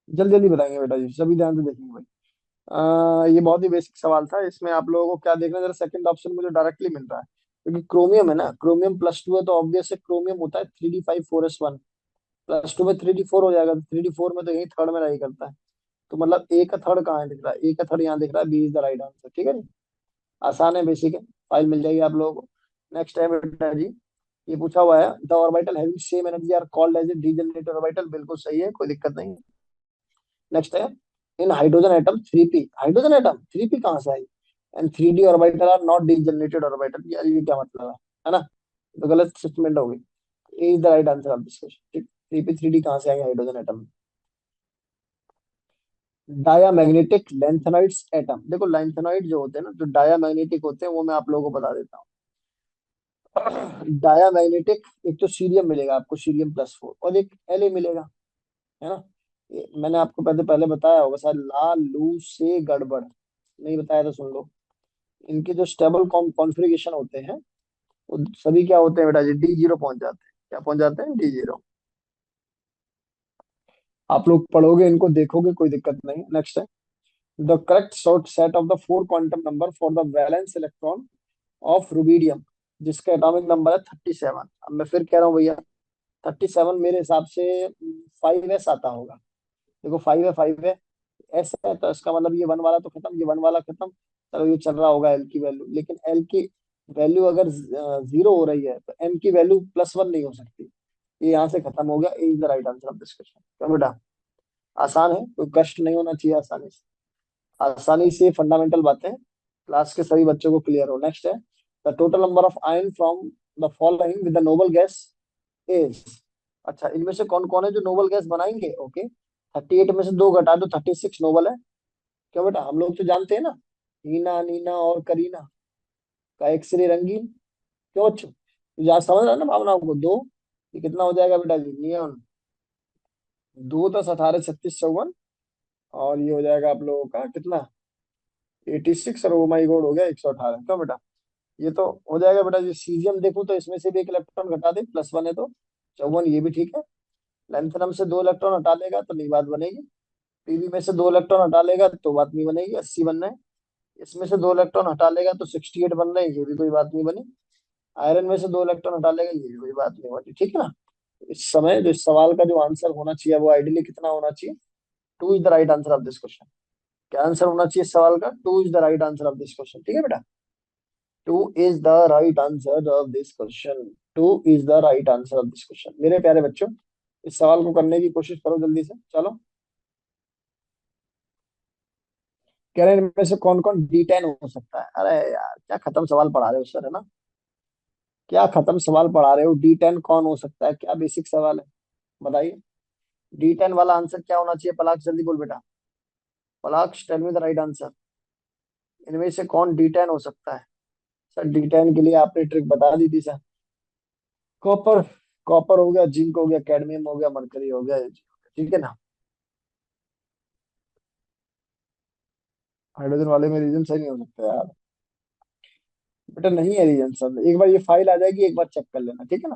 जल्दी जल्दी बताएंगे बेटा जी, सभी ध्यान से देखेंगे भाई। ये बहुत ही बेसिक सवाल था। इसमें आप लोगों को क्या देखना है, जरा सेकंड ऑप्शन मुझे डायरेक्टली मिल रहा है, क्योंकि क्रोमियम है ना, क्रोमियम +2 है, तो ऑब्वियस है क्रोमियम होता है 3d5 4s1। +2 में 3d4 हो जाएगा, तो 3d4 में तो यही थर्ड में रही करता है। तो मतलब ए का थर्ड कहाँ है दिख रहा है? ए का थर्ड यहाँ दिख रहा है, b is the right answer, ठीक है जी। आसान है, बेसिक है। फाइल मिल जाएगी आप लोगों को। नेक्स्ट है बेटा जी, ये पूछा हुआ है, the orbital having same energy are called as a degenerated orbital. बिल्कुल सही है, कोई दिक्कत नहीं। नेक्स्ट है, in hydrogen atom 3p, hydrogen atom 3p कहाँ से आई? And 3d orbital are not degenerated orbital. यार ये क्या मतलब है ना? तो गलत स्टेटमेंट हो गई। A is the right answer of this question, ठीक। 3p 3d कहाँ से आएंगे hydrogen atom? Diamagnetic lanthanides atom. देखो लैंथेनाइड जो होते हैं ना, जो डायामैग्नेटिक होते हैं, वो मैं आप लोगों को बता देता हूँ। डायामैग्नेटिक, एक तो सीरियम मिलेगा आपको, सीरियम +4, और एक La मिलेगा, है ना। मैंने आपको पहले पहले बताया होगा शायद, ला लू से गड़बड़, नहीं बताया तो सुन लो। इनके जो स्टेबल कॉन्फ़िगरेशन होते हैं, वो सभी क्या होते हैं बेटा जी, D0 पहुंच जाते हैं। क्या पहुंच जाते हैं? D0। आप लोग पढ़ोगे इनको, देखोगे, कोई दिक्कत नहीं। नेक्स्ट है, the correct short set of the 4 quantum number for the valence electron of rubidium, जिसका एटॉमिक नंबर है 37। अब मैं फिर कह रहा हूँ भैया, 37 मेरे हिसाब से 5s आता होगा। देखो 5 है, 5 है, एस है, तो इसका मतलब ये वन वाला तो खत्म, ये वन वाला खत्म। चलो ये चल रहा होगा एल की वैल्यू, लेकिन एल की वैल्यू अगर 0 हो रही है तो एम की वैल्यू +1 नहीं हो सकती। ये यहाँ से खत्म हो गया। A is the right answer of this question. क्या बेटा, आसान है, कोई कष्ट नहीं होना चाहिए, आसानी से, आसानी से फंडामेंटल बातें क्लास के सभी बच्चों को क्लियर हो। नेक्स्ट है, the total number of ion from the following with the noble gas is. अच्छा, इनमें से कौन कौन है जो नोबल गैस बनाएंगे? ओके, 38 में से 2 घटा दो, 36 नोबल है। क्यों बेटा, हम लोग तो जानते हैं ना, हीना, नीना और करीना का एक्सरे रंगीन। क्यों बच्चों, तो जहाँ समझ रहा है ना भावनाओं को, दो, ये कितना हो जाएगा बेटा जी, नियॉन। 2 × 18 = 36, 54, और ये हो जाएगा आप लोगों का कितना, 86, और ओ माई गॉड हो गया 118। क्यों बेटा, ये तो हो जाएगा बेटा जी। सीजियम देखो तो इसमें से भी एक इलेक्ट्रॉन घटा दे, +1 है तो 54, ये भी ठीक है। लेंथनम से 2 इलेक्ट्रॉन हटा लेगा तो नहीं बात बनेगी। पीबी में से 2 इलेक्ट्रॉन हटा लेगा तो बात नहीं बनेगी, 80 बनना है। इसमें से 2 इलेक्ट्रॉन हटा लेगा तो 68 बन रहे हैं, ये भी कोई बात नहीं बनी। आयरन में से 2 इलेक्ट्रॉन हटा लेगा, ये भी कोई बात नहीं बनी, ठीक है ना। इस समय जो इस सवाल का जो आंसर होना चाहिए वो आइडियली कितना होना चाहिए, 2 is the right answer of this question. क्या आंसर होना चाहिए इस सवाल का? 2 is the right answer of this question, ठीक है बेटा। 2 is the right answer of this question. 2 is the right answer of this question. मेरे प्यारे बच्चों, इस सवाल को करने की कोशिश करो जल्दी से, चलो। कह रहे हैं इनमें से कौन कौन D10 हो सकता है? अरे यार, क्या खत्म सवाल पढ़ा रहे हो सर, है ना। क्या खत्म सवाल पढ़ा रहे हो, D10 कौन हो सकता है, क्या बेसिक सवाल है, बताइए। D10 वाला आंसर क्या होना चाहिए? पलाक्ष जल्दी बोल बेटा, Palaksh tell me the right answer. इनमें से कौन D10 हो सकता है? सर D10 के लिए आपने ट्रिक बता दी थी सर। कॉपर, कॉपर हो गया, जिंक हो गया, कैडमियम हो गया, मरकरी हो गया, ठीक है ना। हाइड्रोजन वाले में रीजन सही नहीं हो सकता यार, बेटा नहीं है रीजन सर। एक बार ये फाइल आ जाएगी, एक बार चेक कर लेना, ठीक है ना।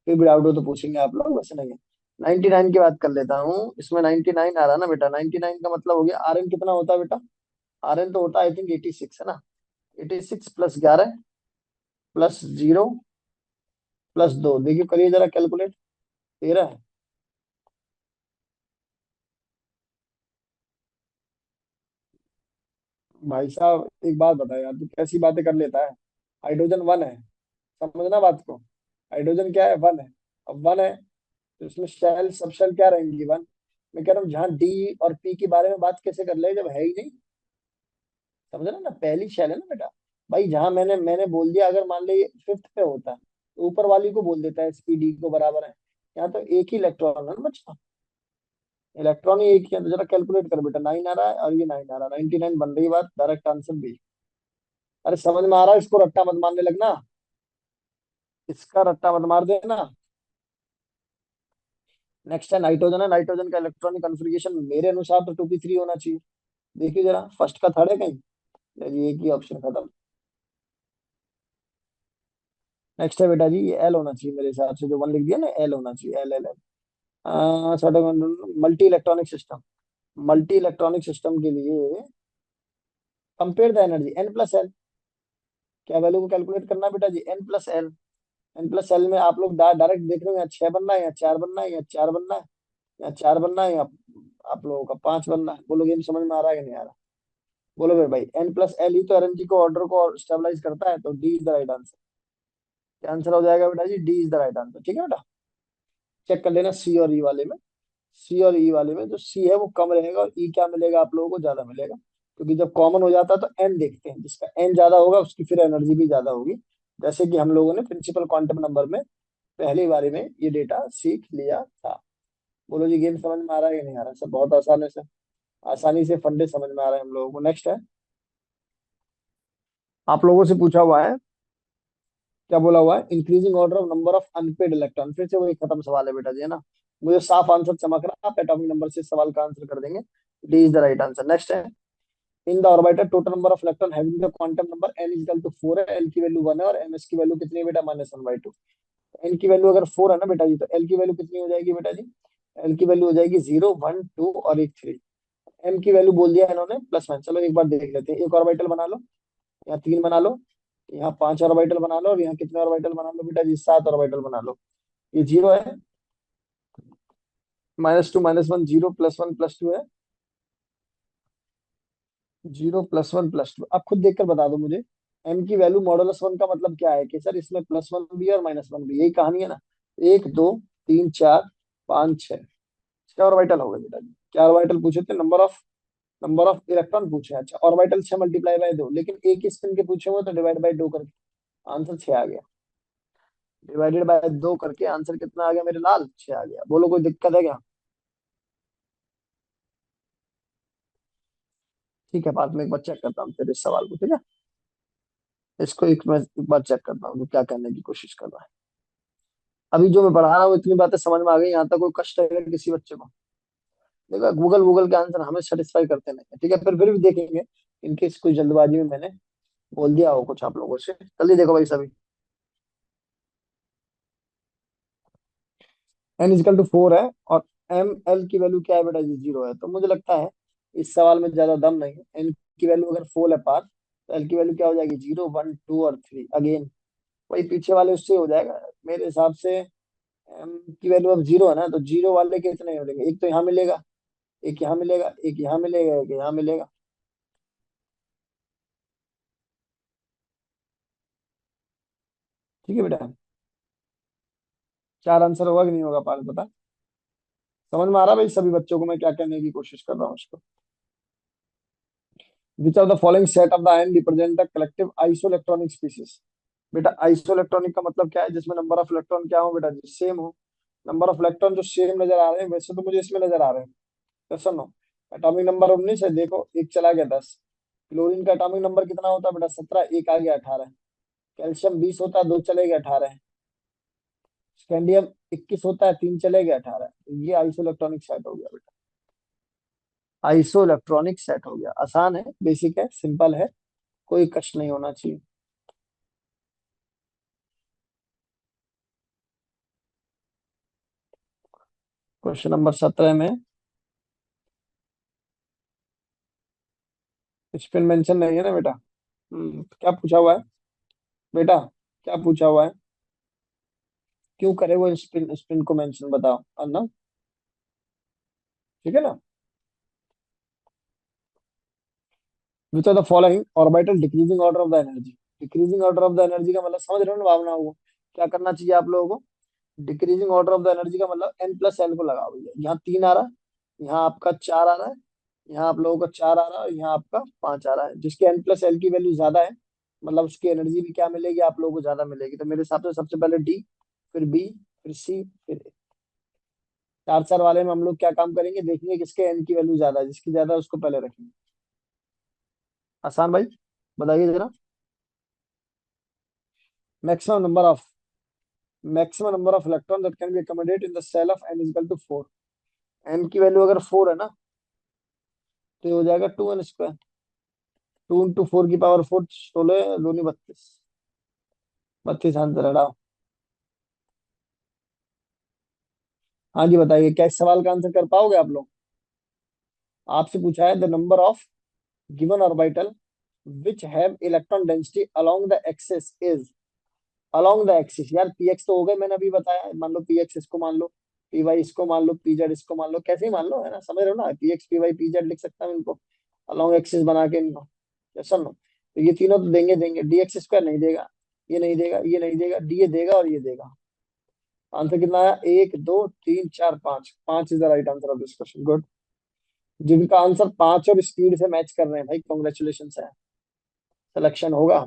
फिर भी डाउट हो तो पूछेंगे आप लोग, वैसे नहीं है। 99 की बात कर लेता हूँ, इसमें 99 आ रहा है ना बेटा। 99 का मतलब हो गया, Rn कितना होता है बेटा? Rn तो होता है आई थिंक 86, है ना। 86 +11 +0 +2, देखिए करिए जरा कैलकुलेट, 13 है। भाई साहब एक बात बता यार, तू कैसी बातें कर लेता है। हाइड्रोजन 1 है, समझना बात को। हाइड्रोजन क्या है? 1 है। अब 1 है तो इसमें शेल, सब शेल क्या रहेंगी? 1। मैं कह रहा हूँ जहाँ डी और पी के बारे में बात कैसे कर ले जब है ही नहीं। समझ रहे ना, पहली शेल है ना बेटा। भाई जहां मैंने बोल दिया, अगर मान ली 5th पे होता तो ऊपर वाली को बोल देता है SPD को बराबर है। यहाँ तो एक ही इलेक्ट्रॉन है ना बच्चा, इलेक्ट्रॉन ही एक ही है। तो जरा कैलकुलेट कर बेटा, 9 आ रहा है और ये 9 आ रहा है, 99 बन रही बात, डायरेक्ट आंसर बी। अरे समझ में आ रहा है, इसको रट्टा मत मारने लगना, इसका रट्टा मत मार देना। नेक्स्ट है नाइट्रोजन, है नाइट्रोजन का इलेक्ट्रॉनिक कन्फिग्रेशन मेरे अनुसार तो 2p3 होना चाहिए। देखिए जरा, फर्स्ट का थर्ड है कहीं? ये एक ही ऑप्शन खत्म। नेक्स्ट है बेटा जी, ये एल होना चाहिए मेरे हिसाब से, जो 1 लिख दिया ना, एल होना चाहिए, L L L. Multi electronic system, multi electronic system के लिए कंपेयर द एनर्जी N+L। क्या वैल्यू को कैलकुलेट करना है बेटा जी? N+L। N+L में आप लोग डायरेक्ट देख रहे हो, यहाँ 6 बनना है, यहाँ 4 बनना है, यहाँ 4 बनना है, यहाँ 4 बनना है, यहाँ आप लोगों का 5 बनना है। बोलो गेम समझ में आ रहा है कि नहीं आ रहा? बोलो फिर भाई, N+L ही तो एनर्जी को, ऑर्डर को स्टेबलाइज करता है, तो D is the right answer. क्या आंसर हो जाएगा बेटा जी? D is the right answer, ठीक है बेटा। चेक कर लेना सी और ई वाले में। सी और ई वाले में जो सी है वो कम रहेगा, और ई क्या मिलेगा आप लोगों को? ज्यादा मिलेगा, क्योंकि जब कॉमन हो जाता है तो एन देखते हैं, जिसका एन ज्यादा होगा उसकी फिर एनर्जी भी ज्यादा होगी। जैसे कि हम लोगों ने प्रिंसिपल क्वांटम नंबर में पहली बारी में ये डेटा सीख लिया था। बोलो जी, गेम समझ में आ रहा है कि नहीं आ रहा? सब बहुत आसान है सर। आसानी से फंडे समझ में आ रहे हैं हम लोगों को। नेक्स्ट है, आप लोगों से पूछा हुआ है, क्या बोला हुआ है, increasing order of number of unpaired electron. फिर से वही खत्म सवाल है बेटा जी, है ना। मुझे साफ आंसर चमक रहा, आप एटॉमिक नंबर से इस सवाल का आंसर कर देंगे। D is the right answer. Next है, in the orbiter total number of electron having the quantum number n is equal to 4 है, l की वैल्यू 1 है और ms की वैल्यू कितनी है बेटा, -1/2। n की वैल्यू अगर 4 है ना बेटा जी, तो l की वैल्यू कितनी हो जाएगी बेटा जी, l की वैल्यू हो जाएगी 0 1 2 और एक 3। m की वैल्यू बोल दिया इन्होंने +1। चलो एक बार देख लेते हैं, एक ऑर्बिटल बना लो, यहाँ 3 बना लो, यहाँ 5 ऑर्बिटल बना लो और यहाँ कितने ऑर्बिटल बना लो बेटा जी, 7 ऑर्बिटल बना लो। ये 0 है, -2 -1 0 +1 +2 है, 0 +1 +2। अब खुद देखकर बता दो मुझे, m की वैल्यू मॉडुलस 1 का मतलब क्या है कि सर इसमें +1 भी है और -1 भी, यही कहानी है ना। 1 2 3 4 5 6, क्या ऑर्बिटल हो गए बेटा जी, क्या ऑर्बिटल पूछे थे, नंबर ऑफ इलेक्ट्रॉन पूछे। अच्छा, ऑर्बिटल 6 × 2, लेकिन एक ही स्पिन के पूछे हुए तो डिवाइड बाय 2 करके आंसर 6 आ गया। डिवाइडेड बाय 2 करके आंसर कितना आ गया मेरे लाल, 6 आ गया। बोलो कोई दिक्कत है क्या। ठीक है, बाद में एक बार चेक करता हूँ तेरे इस सवाल को, ठीक है। इसको एक बार चेक करता हूँ, तो क्या करने की कोशिश कर रहा है। अभी जो मैं पढ़ा रहा हूँ इतनी बातें समझ में आ गई, यहाँ तक कोई कष्ट है किसी बच्चे को। देखो गूगल गूगल के आंसर हमें सेटिस्फाई करते नहीं है, ठीक है। फिर भी देखेंगे, इनकेस कोई जल्दबाजी में मैंने बोल दिया हो कुछ आप लोगों से। जल्दी देखो भाई सभी, n = 4 है और l की वैल्यू क्या है बेटा जी, 0 है। तो मुझे लगता है इस सवाल में ज्यादा दम नहीं है। n की वैल्यू अगर 4 है पार, तो l की वैल्यू क्या हो जाएगी, 0 1 2 और 3 अगेन। वही पीछे वाले उससे हो जाएगा मेरे हिसाब से। m की वैल्यू अब 0 है ना, तो 0 वाले कितने मिलेंगे, एक तो यहाँ मिलेगा, एक यहाँ मिलेगा, एक यहाँ मिलेगा, एक यहाँ मिलेगा। ठीक है बेटा, चार आंसर होगा कि नहीं होगा पार, बता। समझ में आ रहा है भाई सभी बच्चों को मैं क्या कहने की कोशिश कर रहा हूँ उसको। विच of the following set of the ion represent the collective isoelectronic species. बेटा आइसोइलेक्ट्रॉनिक का मतलब क्या है, जिसमें नंबर ऑफ इलेक्ट्रॉन क्या हो बेटा, सेम हो। नंबर ऑफ इलेक्ट्रॉन जो सेम नजर आ रहे हैं, वैसे तो मुझे इसमें नजर आ रहे हैं। तो सुनो, एटॉमिक नंबर 19 है, देखो एक चला गया 10। क्लोरीन का एटॉमिक नंबर कितना होता है बेटा, 17, एक आ गया 18। कैल्शियम 20 होता है, दो चले गए 18। स्कैंडियम 21 होता है, तीन चले गए 18। ये आइसो इलेक्ट्रॉनिक सेट हो गया बेटा, आइसो इलेक्ट्रॉनिक सेट हो गया। आसान है, बेसिक है, सिंपल है, कोई कष्ट नहीं होना चाहिए। क्वेश्चन नंबर 17 में स्पिन मेंशन नहीं है ना बेटा। क्या पूछा हुआ है बेटा, क्या पूछा हुआ है, क्यों करे वो स्पिन, स्पिन को मेंशन बताओ अन्ना, ठीक है ना। Which are the following orbital decreasing order of the energy. Decreasing order of the energy का मतलब समझ रहे हो ना भावना को, क्या करना चाहिए आप लोगों को। Decreasing order of the energy का मतलब n+l को लगाओ भैया। यहाँ 3 आ रहा है, यहाँ आपका 4 आ रहा है, यहाँ आप लोगों का 4 आ रहा है और यहाँ आपका 5 आ रहा है। जिसके n+l की वैल्यू ज्यादा है, मतलब उसकी एनर्जी भी क्या मिलेगी आप लोगों को, ज्यादा मिलेगी। तो मेरे हिसाब से सबसे पहले डी, फिर बी, फिर सी, फिर A। 4 4 वाले में हम लोग क्या काम करेंगे, देखेंगे किसके एन की वैल्यू ज्यादा है, जिसकी ज्यादा है उसको पहले रखेंगे। आसान भाई, बताइए जरा। Maximum number of maximum number of electron that can be accommodate in the cell of n = 4। N की वैल्यू अगर 4 है ना, तो ये हो जाएगा 2n²। 2 × 4⁴ 16 दूनी 32। 32 आंसर हटाओ। हाँ जी बताइए, क्या इस सवाल का आंसर कर पाओगे आप लोग। आपसे पूछा है the number of given orbital which have electron density along the axis is. Along the axis यार, px तो हो गए, मैंने अभी बताया है। मान लो px इसको मान लो, py इसको मान लो, pz इसको मान लो, कैसे ही मान लो, है ना, समझ रहे हो ना। px py pz लिख सकता हूँ इनको, अलोंग एक्सिस बना के इनको। यस और नो, तो ये तीनों तो देंगे देंगे, dx² नहीं देगा, ये नहीं देगा, ये नहीं देगा, डी ये देगा और ये देगा। आंसर कितना आया, 1 2 3 4 5, 5 is the right answer of this question. Good, जिनका आंसर 5 और स्पीड से मैच कर रहे हैं भाई, कॉन्ग्रेचुलेशन है, सिलेक्शन होगा।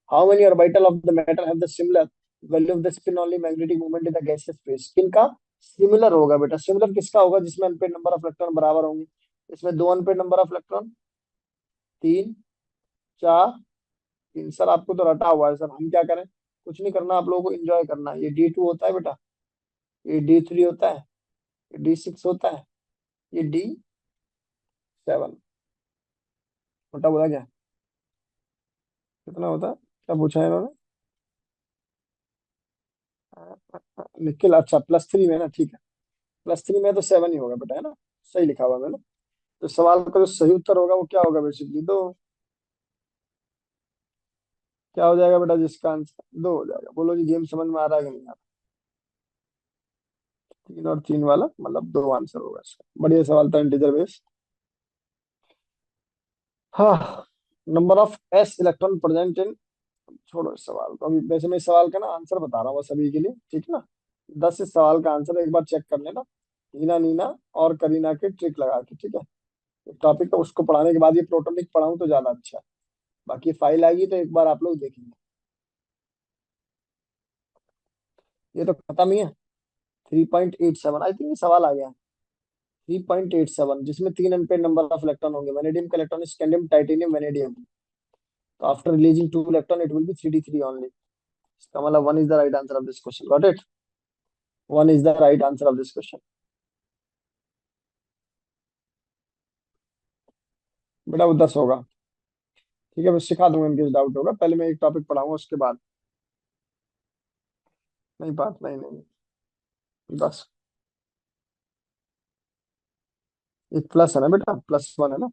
How many orbital of the matter have the similar value of the spin only magnetic moment in the gaseous phase. किनका सिमिलर होगा बेटा, सिमिलर किसका होगा, जिसमें अनपेड नंबर ऑफ इलेक्ट्रॉन बराबर होंगे। इसमें दो अनपेड नंबर ऑफ इलेक्ट्रॉन, तीन, चार, तीन। सर आपको तो रटा हुआ है सर, हम क्या करें? कुछ नहीं करना, आप लोगों को एंजॉय करना है। ये D2 होता है बेटा, ये D3 होता है, ये D6 होता है, ये D7। बेटा बोला क्या? कितना होता है? क्या पूछा है इन्होंने? निखिल, अच्छा +3 में ना, ठीक है। +3 में तो 7 ही होगा बेटा, है ना? सही लिखा हुआ है मैंने। तो सवाल का जो सही उत्तर होगा वो क्या होगा बेसिकली? दो। क्या हो जाएगा बेटा जिसका आंसर दो हो जाएगा? बोलो जी, गेम समझ में आ रहा है कि नहीं आ रहा? 3 और 3 वाला मतलब दो आंसर होगा इसका। बढ़िया सवाल था, इंटीजर बेस। हाँ। Number of s electron present इन, छोड़ो इस सवाल को अभी। वैसे मैं इस सवाल का ना आंसर बता रहा हूँ बस अभी के लिए, ठीक है ना? 10 इस सवाल का आंसर एक बार चेक कर लेना, हीना, नीना और करीना के ट्रिक लगा के, ठीक है? टॉपिक तो उसको पढ़ाने के बाद ये प्रोटोनिक पढ़ाऊँ तो ज्यादा अच्छा है। बाकी फाइल आएगी तो एक बार आप लोग देखेंगे। ये तो खत्म ही है। 3.87, आई थिंक ये सवाल आ गया। 3.87 जिसमें तीन अनपेड नंबर ऑफ इलेक्ट्रॉन होंगे। वेनेडियम का इलेक्ट्रॉन, स्कैंडियम, टाइटेनियम, वेनेडियम। तो after releasing two electron it will B 3d3 only. इसका मतलब one is the right answer of this question. Got it? One is the right answer of this question. बेटा वो 10 होगा। ठीक है, मैं सिखा दूंगा इनकेस डाउट होगा। पहले मैं एक टॉपिक पढ़ाऊंगा उसके बाद। नहीं बात नहीं नहीं 10। एक प्लस है ना बेटा, +1 है ना?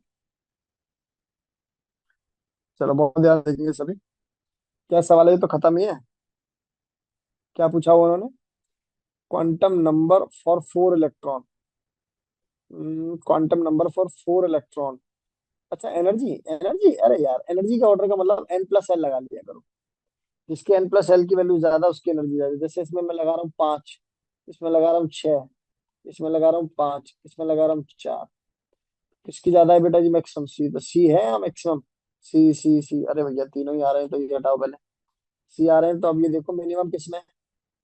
चलो बहुत ध्यान देखेंगे सभी। क्या सवाल है? ये तो खत्म ही है। क्या पूछा हुआ उन्होंने? Quantum number for 4 electron. Quantum number for 4 electron. अच्छा, एनर्जी, एनर्जी, अरे यार एनर्जी का ऑर्डर का मतलब n+l लगा लिया करो। जिसके n+l की वैल्यू ज्यादा उसकी एनर्जी ज्यादा। जैसे इसमें मैं लगा रहा हूँ 5, इसमें लगा रहा हूँ 6, इसमें लगा रहा हूँ 5, इसमें लगा रहा हूँ 4। किसकी ज्यादा है बेटा जी? Maximum C. तो सी है या मैक्सिमम? सी। अरे भैया तीनों ही आ रहे हैं तो ये हटाओ पहले। सी आ रहे हैं तो अब ये देखो मिनिमम किसमें है?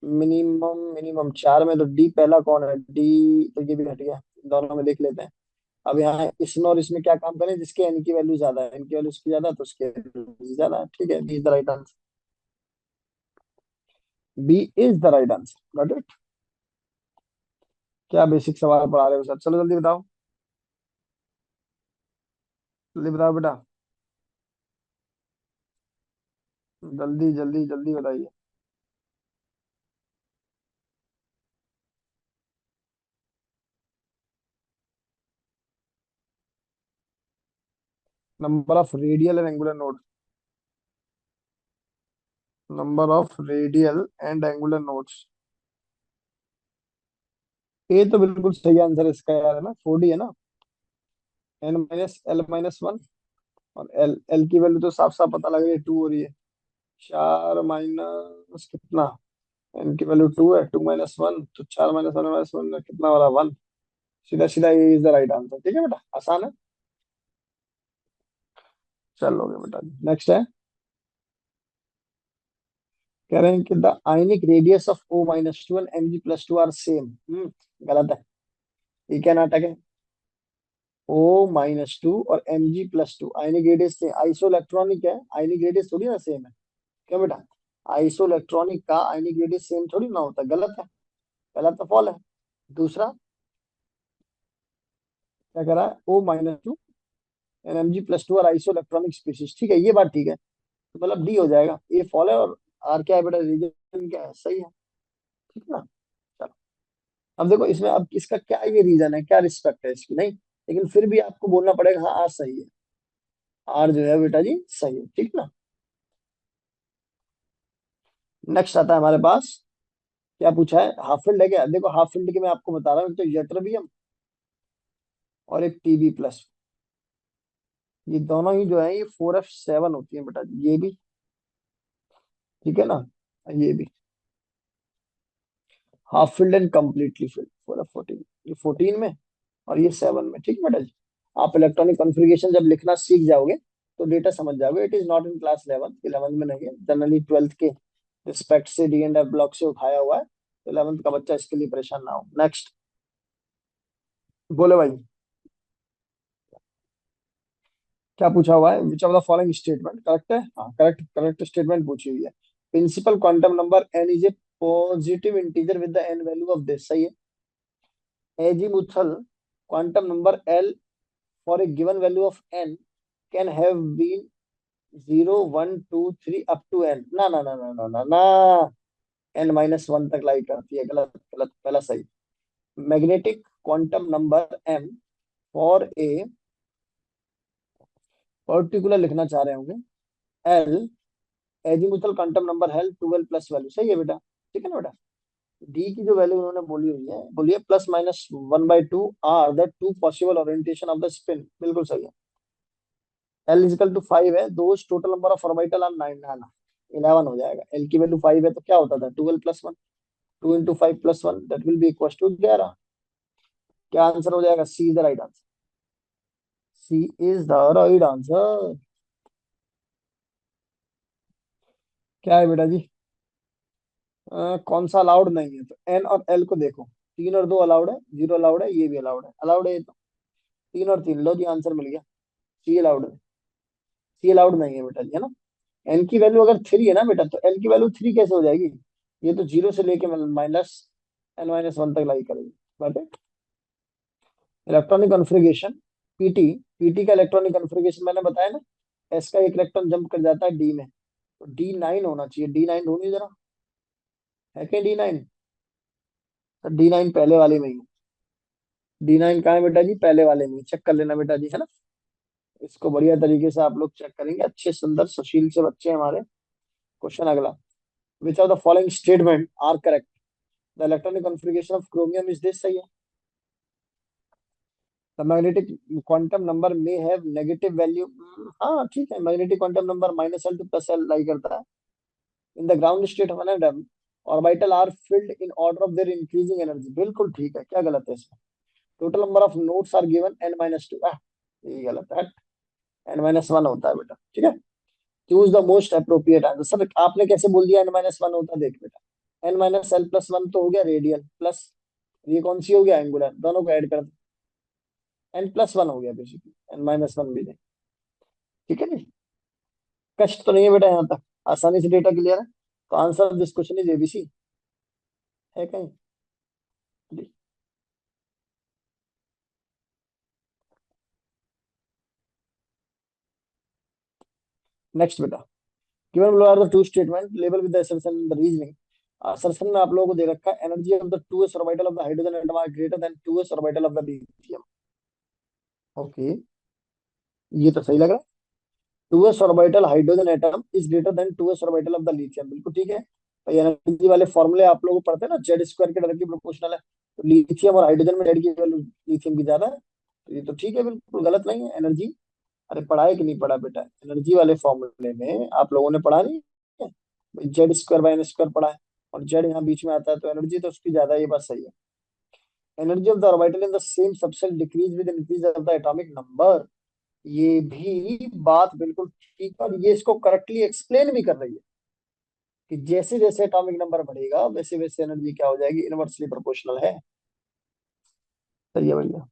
मिनिमम, मिनिमम 4 में। तो डी पहला कौन है? डी तो ये भी हट गया। दोनों में देख लेते हैं। अब यहाँ इसमें और इसमें क्या काम करें? जिसके एन की वैल्यू ज्यादा है, एन की वैल्यू उसकी ज्यादा है तो उसके एनर्जी ज्यादा है। ठीक है, b is the right answer. B is the right answer. Got it? क्या बेसिक सवाल पढ़ा रहे हो सर? चलो जल्दी बताओ, जल्दी बताओ बेटा। जल्दी जल्दी जल्दी बताइए। Number of radial and angular node. Number of radial and angular nodes. A तो बिल्कुल सही आंसर इसका यार, है ना? 4D है ना? n-l-1। और एल एल की वैल्यू तो साफ साफ पता लग रही है, 2 हो रही है। 4 माइनस कितना? एन की वैल्यू 2 है, 2 - 1 तो 4 - 1 - 1 कितना हो रहा? 1। सीधा सीधा ये इज द राइट आंसर। ठीक है बेटा, आसान है। चलोगे बेटा, नेक्स्ट है। कह रहे हैं कि the ionic radius of O-2 and Mg+2 are same. गलत है। ये क्या नाटक है? O-2 और Mg+2 आयनिक रेडियस से आइसो इलेक्ट्रॉनिक है, आयनिक रेडियस थोड़ी ना सेम है। क्या बेटा? आइसो इलेक्ट्रॉनिक का आयनिक रेडियस सेम थोड़ी ना होता। गलत है, पहला तो फॉल है। दूसरा क्या कह रहा है? O-2 एंड Mg+2 और आइसो इलेक्ट्रॉनिक स्पीशीज। ठीक है, ये बात ठीक है। तो मतलब डी हो जाएगा। ए फॉल है और आर क्या है बेटा? रीजन क्या है? सही है। ठीक है ना? चलो, अब देखो इसमें अब इसका क्या ये रीजन है, क्या रिस्पेक्ट है इसकी? नहीं, लेकिन फिर भी आपको बोलना पड़ेगा हाँ आर सही है। आर जो है बेटा जी सही है। ठीक ना? नेक्स्ट आता है हमारे पास। क्या पूछा है? हाफ फील्ड है क्या? देखो हाफ फील्ड के मैं आपको बता रहा हूँ, एक तो यट्रबियम और एक Tb+। ये दोनों ही जो है ये 4f7 होती है बेटा, ये भी। ठीक है ना? ये भी half field and completely field 4f14। ये 14 में और ये 7 में। ठीक है बेटा जी? आप इलेक्ट्रॉनिक कॉन्फ़िगरेशन जब लिखना सीख जाओगे तो डेटा समझ जाओगे। It is not in class 11, 11 में नहीं है। जनरली 12th के रिस्पेक्ट से D&F ब्लॉक से उठाया हुआ है, तो 11th का बच्चा इसके लिए परेशान ना हो। नेक्स्ट, बोले भाई। क्या पूछा हुआ है? Which of the following statement correct है? हाँ, करेक्ट करेक्ट स्टेटमेंट पूछी हुई है। Principal quantum number n is a positive integer with the n value of this, सही है। azimuthal quantum number L for a given value of n can have been 0, 1, 2, 3 up to n। ना ना ना ना ना ना ना, n-1 तक लाई करती है। गलत गलत, पहला सही। Magnetic quantum number m for a particular लिखना चाह रहे होंगे, l एजीमुथल क्वांटम नंबर है 12 प्लस वैल्यू, सही है बेटा। ठीक है ना बेटा। डी की जो वैल्यू उन्होंने बोली हुई है, बोलिए +-1/2 are the two possible orientation of the spin, बिल्कुल सही है। एल इजिकल टू 5 है, दो total number of orbital are 9, ना ना 11 हो जाएगा। एल की वैल्यू 5 है तो क्या होता था, 12 + 1, 2 × 5 + 1 that will be equal to 11। क्या आंसर हो जाएगा? C is the right answer. C is the right answer. क्या है बेटा जी? कौन सा अलाउड नहीं है? तो एन और एल को देखो, 3 और 2 अलाउड है, 0 अलाउड है, ये भी अलाउड है, अलाउड है ये तो। 3 और 3 लो जी, आंसर मिल गया। सी अलाउड है। सी अलाउड नहीं है बेटा जी, है ना। एन की वैल्यू अगर 3 है ना बेटा, तो एल की वैल्यू 3 कैसे हो जाएगी? ये तो 0 से लेके -n-1 तक लाई करेगी। बात है। Electronic configuration, PT. पीटी का इलेक्ट्रॉनिक कॉन्फ़िगरेशन मैंने बताया ना, एस का एक इलेक्ट्रॉन जंप कर जाता है डी में, तो D9 होना चाहिए। D9 ढूंढिए जरा, है क्या D9? तो D9 पहले वाले में ही है। D9 कहाँ है बेटा जी? पहले वाले में, चेक कर लेना बेटा जी, है ना। इसको बढ़िया तरीके से आप लोग चेक करेंगे, अच्छे सुंदर सुशील से बच्चे हमारे। क्वेश्चन अगला, which of the following statement are correct? The electronic configuration of chromium is this, सही है। द मैग्नेटिक क्वांटम नंबर में हैव नेगेटिव वैल्यू, हाँ ठीक है। Magnetic quantum number -L to +L lie करता है। In the ground state of an atom orbital are filled in order of their increasing energy, बिल्कुल ठीक है। क्या गलत है इसमें? Total number of nodes are given n-2, ये गलत है। n-1 होता है बेटा, ठीक है। Choose the most appropriate answer. Sir आपने कैसे बोल दिया n-1 होता है? देख बेटा, n-l+1 तो हो गया रेडियल, प्लस ये कौन सी हो गया? एंगुलर, दोनों को ऐड कर दो, n+1 हो गया बेसिकली, n-1 भी नहीं। ठीक है जी। कष्ट तो नहीं है बेटा यहाँ तक, आसानी से डेटा क्लियर है। तो answer of this question is ABC, है कहीं? नेक्स्ट बेटा, given below are the two statement label with the assertion in the reasoning. Assertion में आप लोगों को दे रखा है, energy of the 2s orbital of the hydrogen atom are greater than 2s orbital of the lithium. Okay, ये तो सही लग रहा है। 2s orbital hydrogen atom is greater than 2s orbital of the lithium, बिल्कुल ठीक है। भाई एनर्जी वाले फॉर्मूले आप लोग को पढ़ते हैं ना, Z² के डायरेक्टली प्रोपोर्शनल है। तो लिथियम और हाइड्रोजन में Z की वैल्यू लिथियम की ज्यादा है, तो ये तो ठीक है, बिल्कुल गलत नहीं है। एनर्जी, अरे पढ़ा है कि नहीं पढ़ा बेटा? एनर्जी वाले फॉर्मूले में आप लोगों ने पढ़ा नहीं है? Z²/n² पढ़ा है, और जेड यहाँ बीच में आता है, तो एनर्जी तो उसकी ज्यादा है, ये बात सही है। Energy of the orbital in the same subshell decrease with increase of the atomic number, ये भी बात बिल्कुल ठीक, और ये इसको करेक्टली एक्सप्लेन भी कर रही है कि जैसे जैसे एटॉमिक नंबर बढ़ेगा वैसे वैसे एनर्जी क्या हो जाएगी, इनवर्सली प्रोपोर्शनल है। सही है भैया,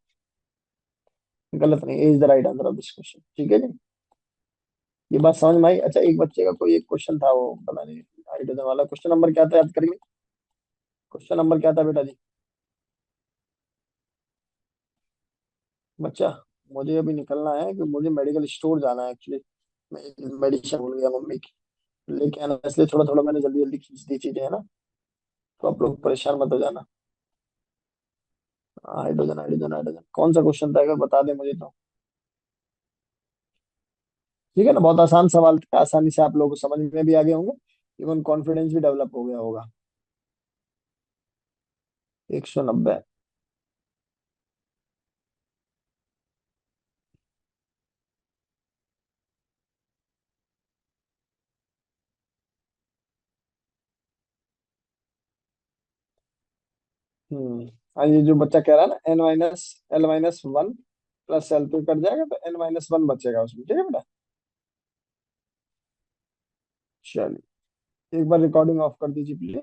गलत नहीं, is the right answer of this question. ठीक है जी, ये बात समझ में आई। अच्छा, एक बच्चे का कोई एक क्वेश्चन था, वो पता नहीं हाइड्रोजन वाला, क्वेश्चन नंबर क्या था याद करेंगे? क्वेश्चन नंबर क्या था बेटा जी? बच्चा, मुझे अभी निकलना है कि मुझे मेडिकल स्टोर जाना है एक्चुअली। मैं मेडिसिन भूल गया मम्मी की लेके आना, इसलिए थोड़ा थोड़ा मैंने जल्दी जल्दी खींच दी चीजें, है ना। तो आप लोग परेशान मत हो जाना। हाइड्रोजन हाइड्रोजन हाइड्रोजन, कौन सा क्वेश्चन था अगर बता दे मुझे तो। ठीक है ना, बहुत आसान सवाल था, आसानी से आप लोगों को समझ में भी आ गए होंगे, इवन कॉन्फिडेंस भी डेवलप हो गया होगा। 190। हाँ, ये जो बच्चा कह रहा है ना, n-l-1 प्लस एल तो कट जाएगा, तो n-1 बचेगा उसमें, ठीक है बेटा। चलिए, एक बार रिकॉर्डिंग ऑफ कर दीजिए प्लीज।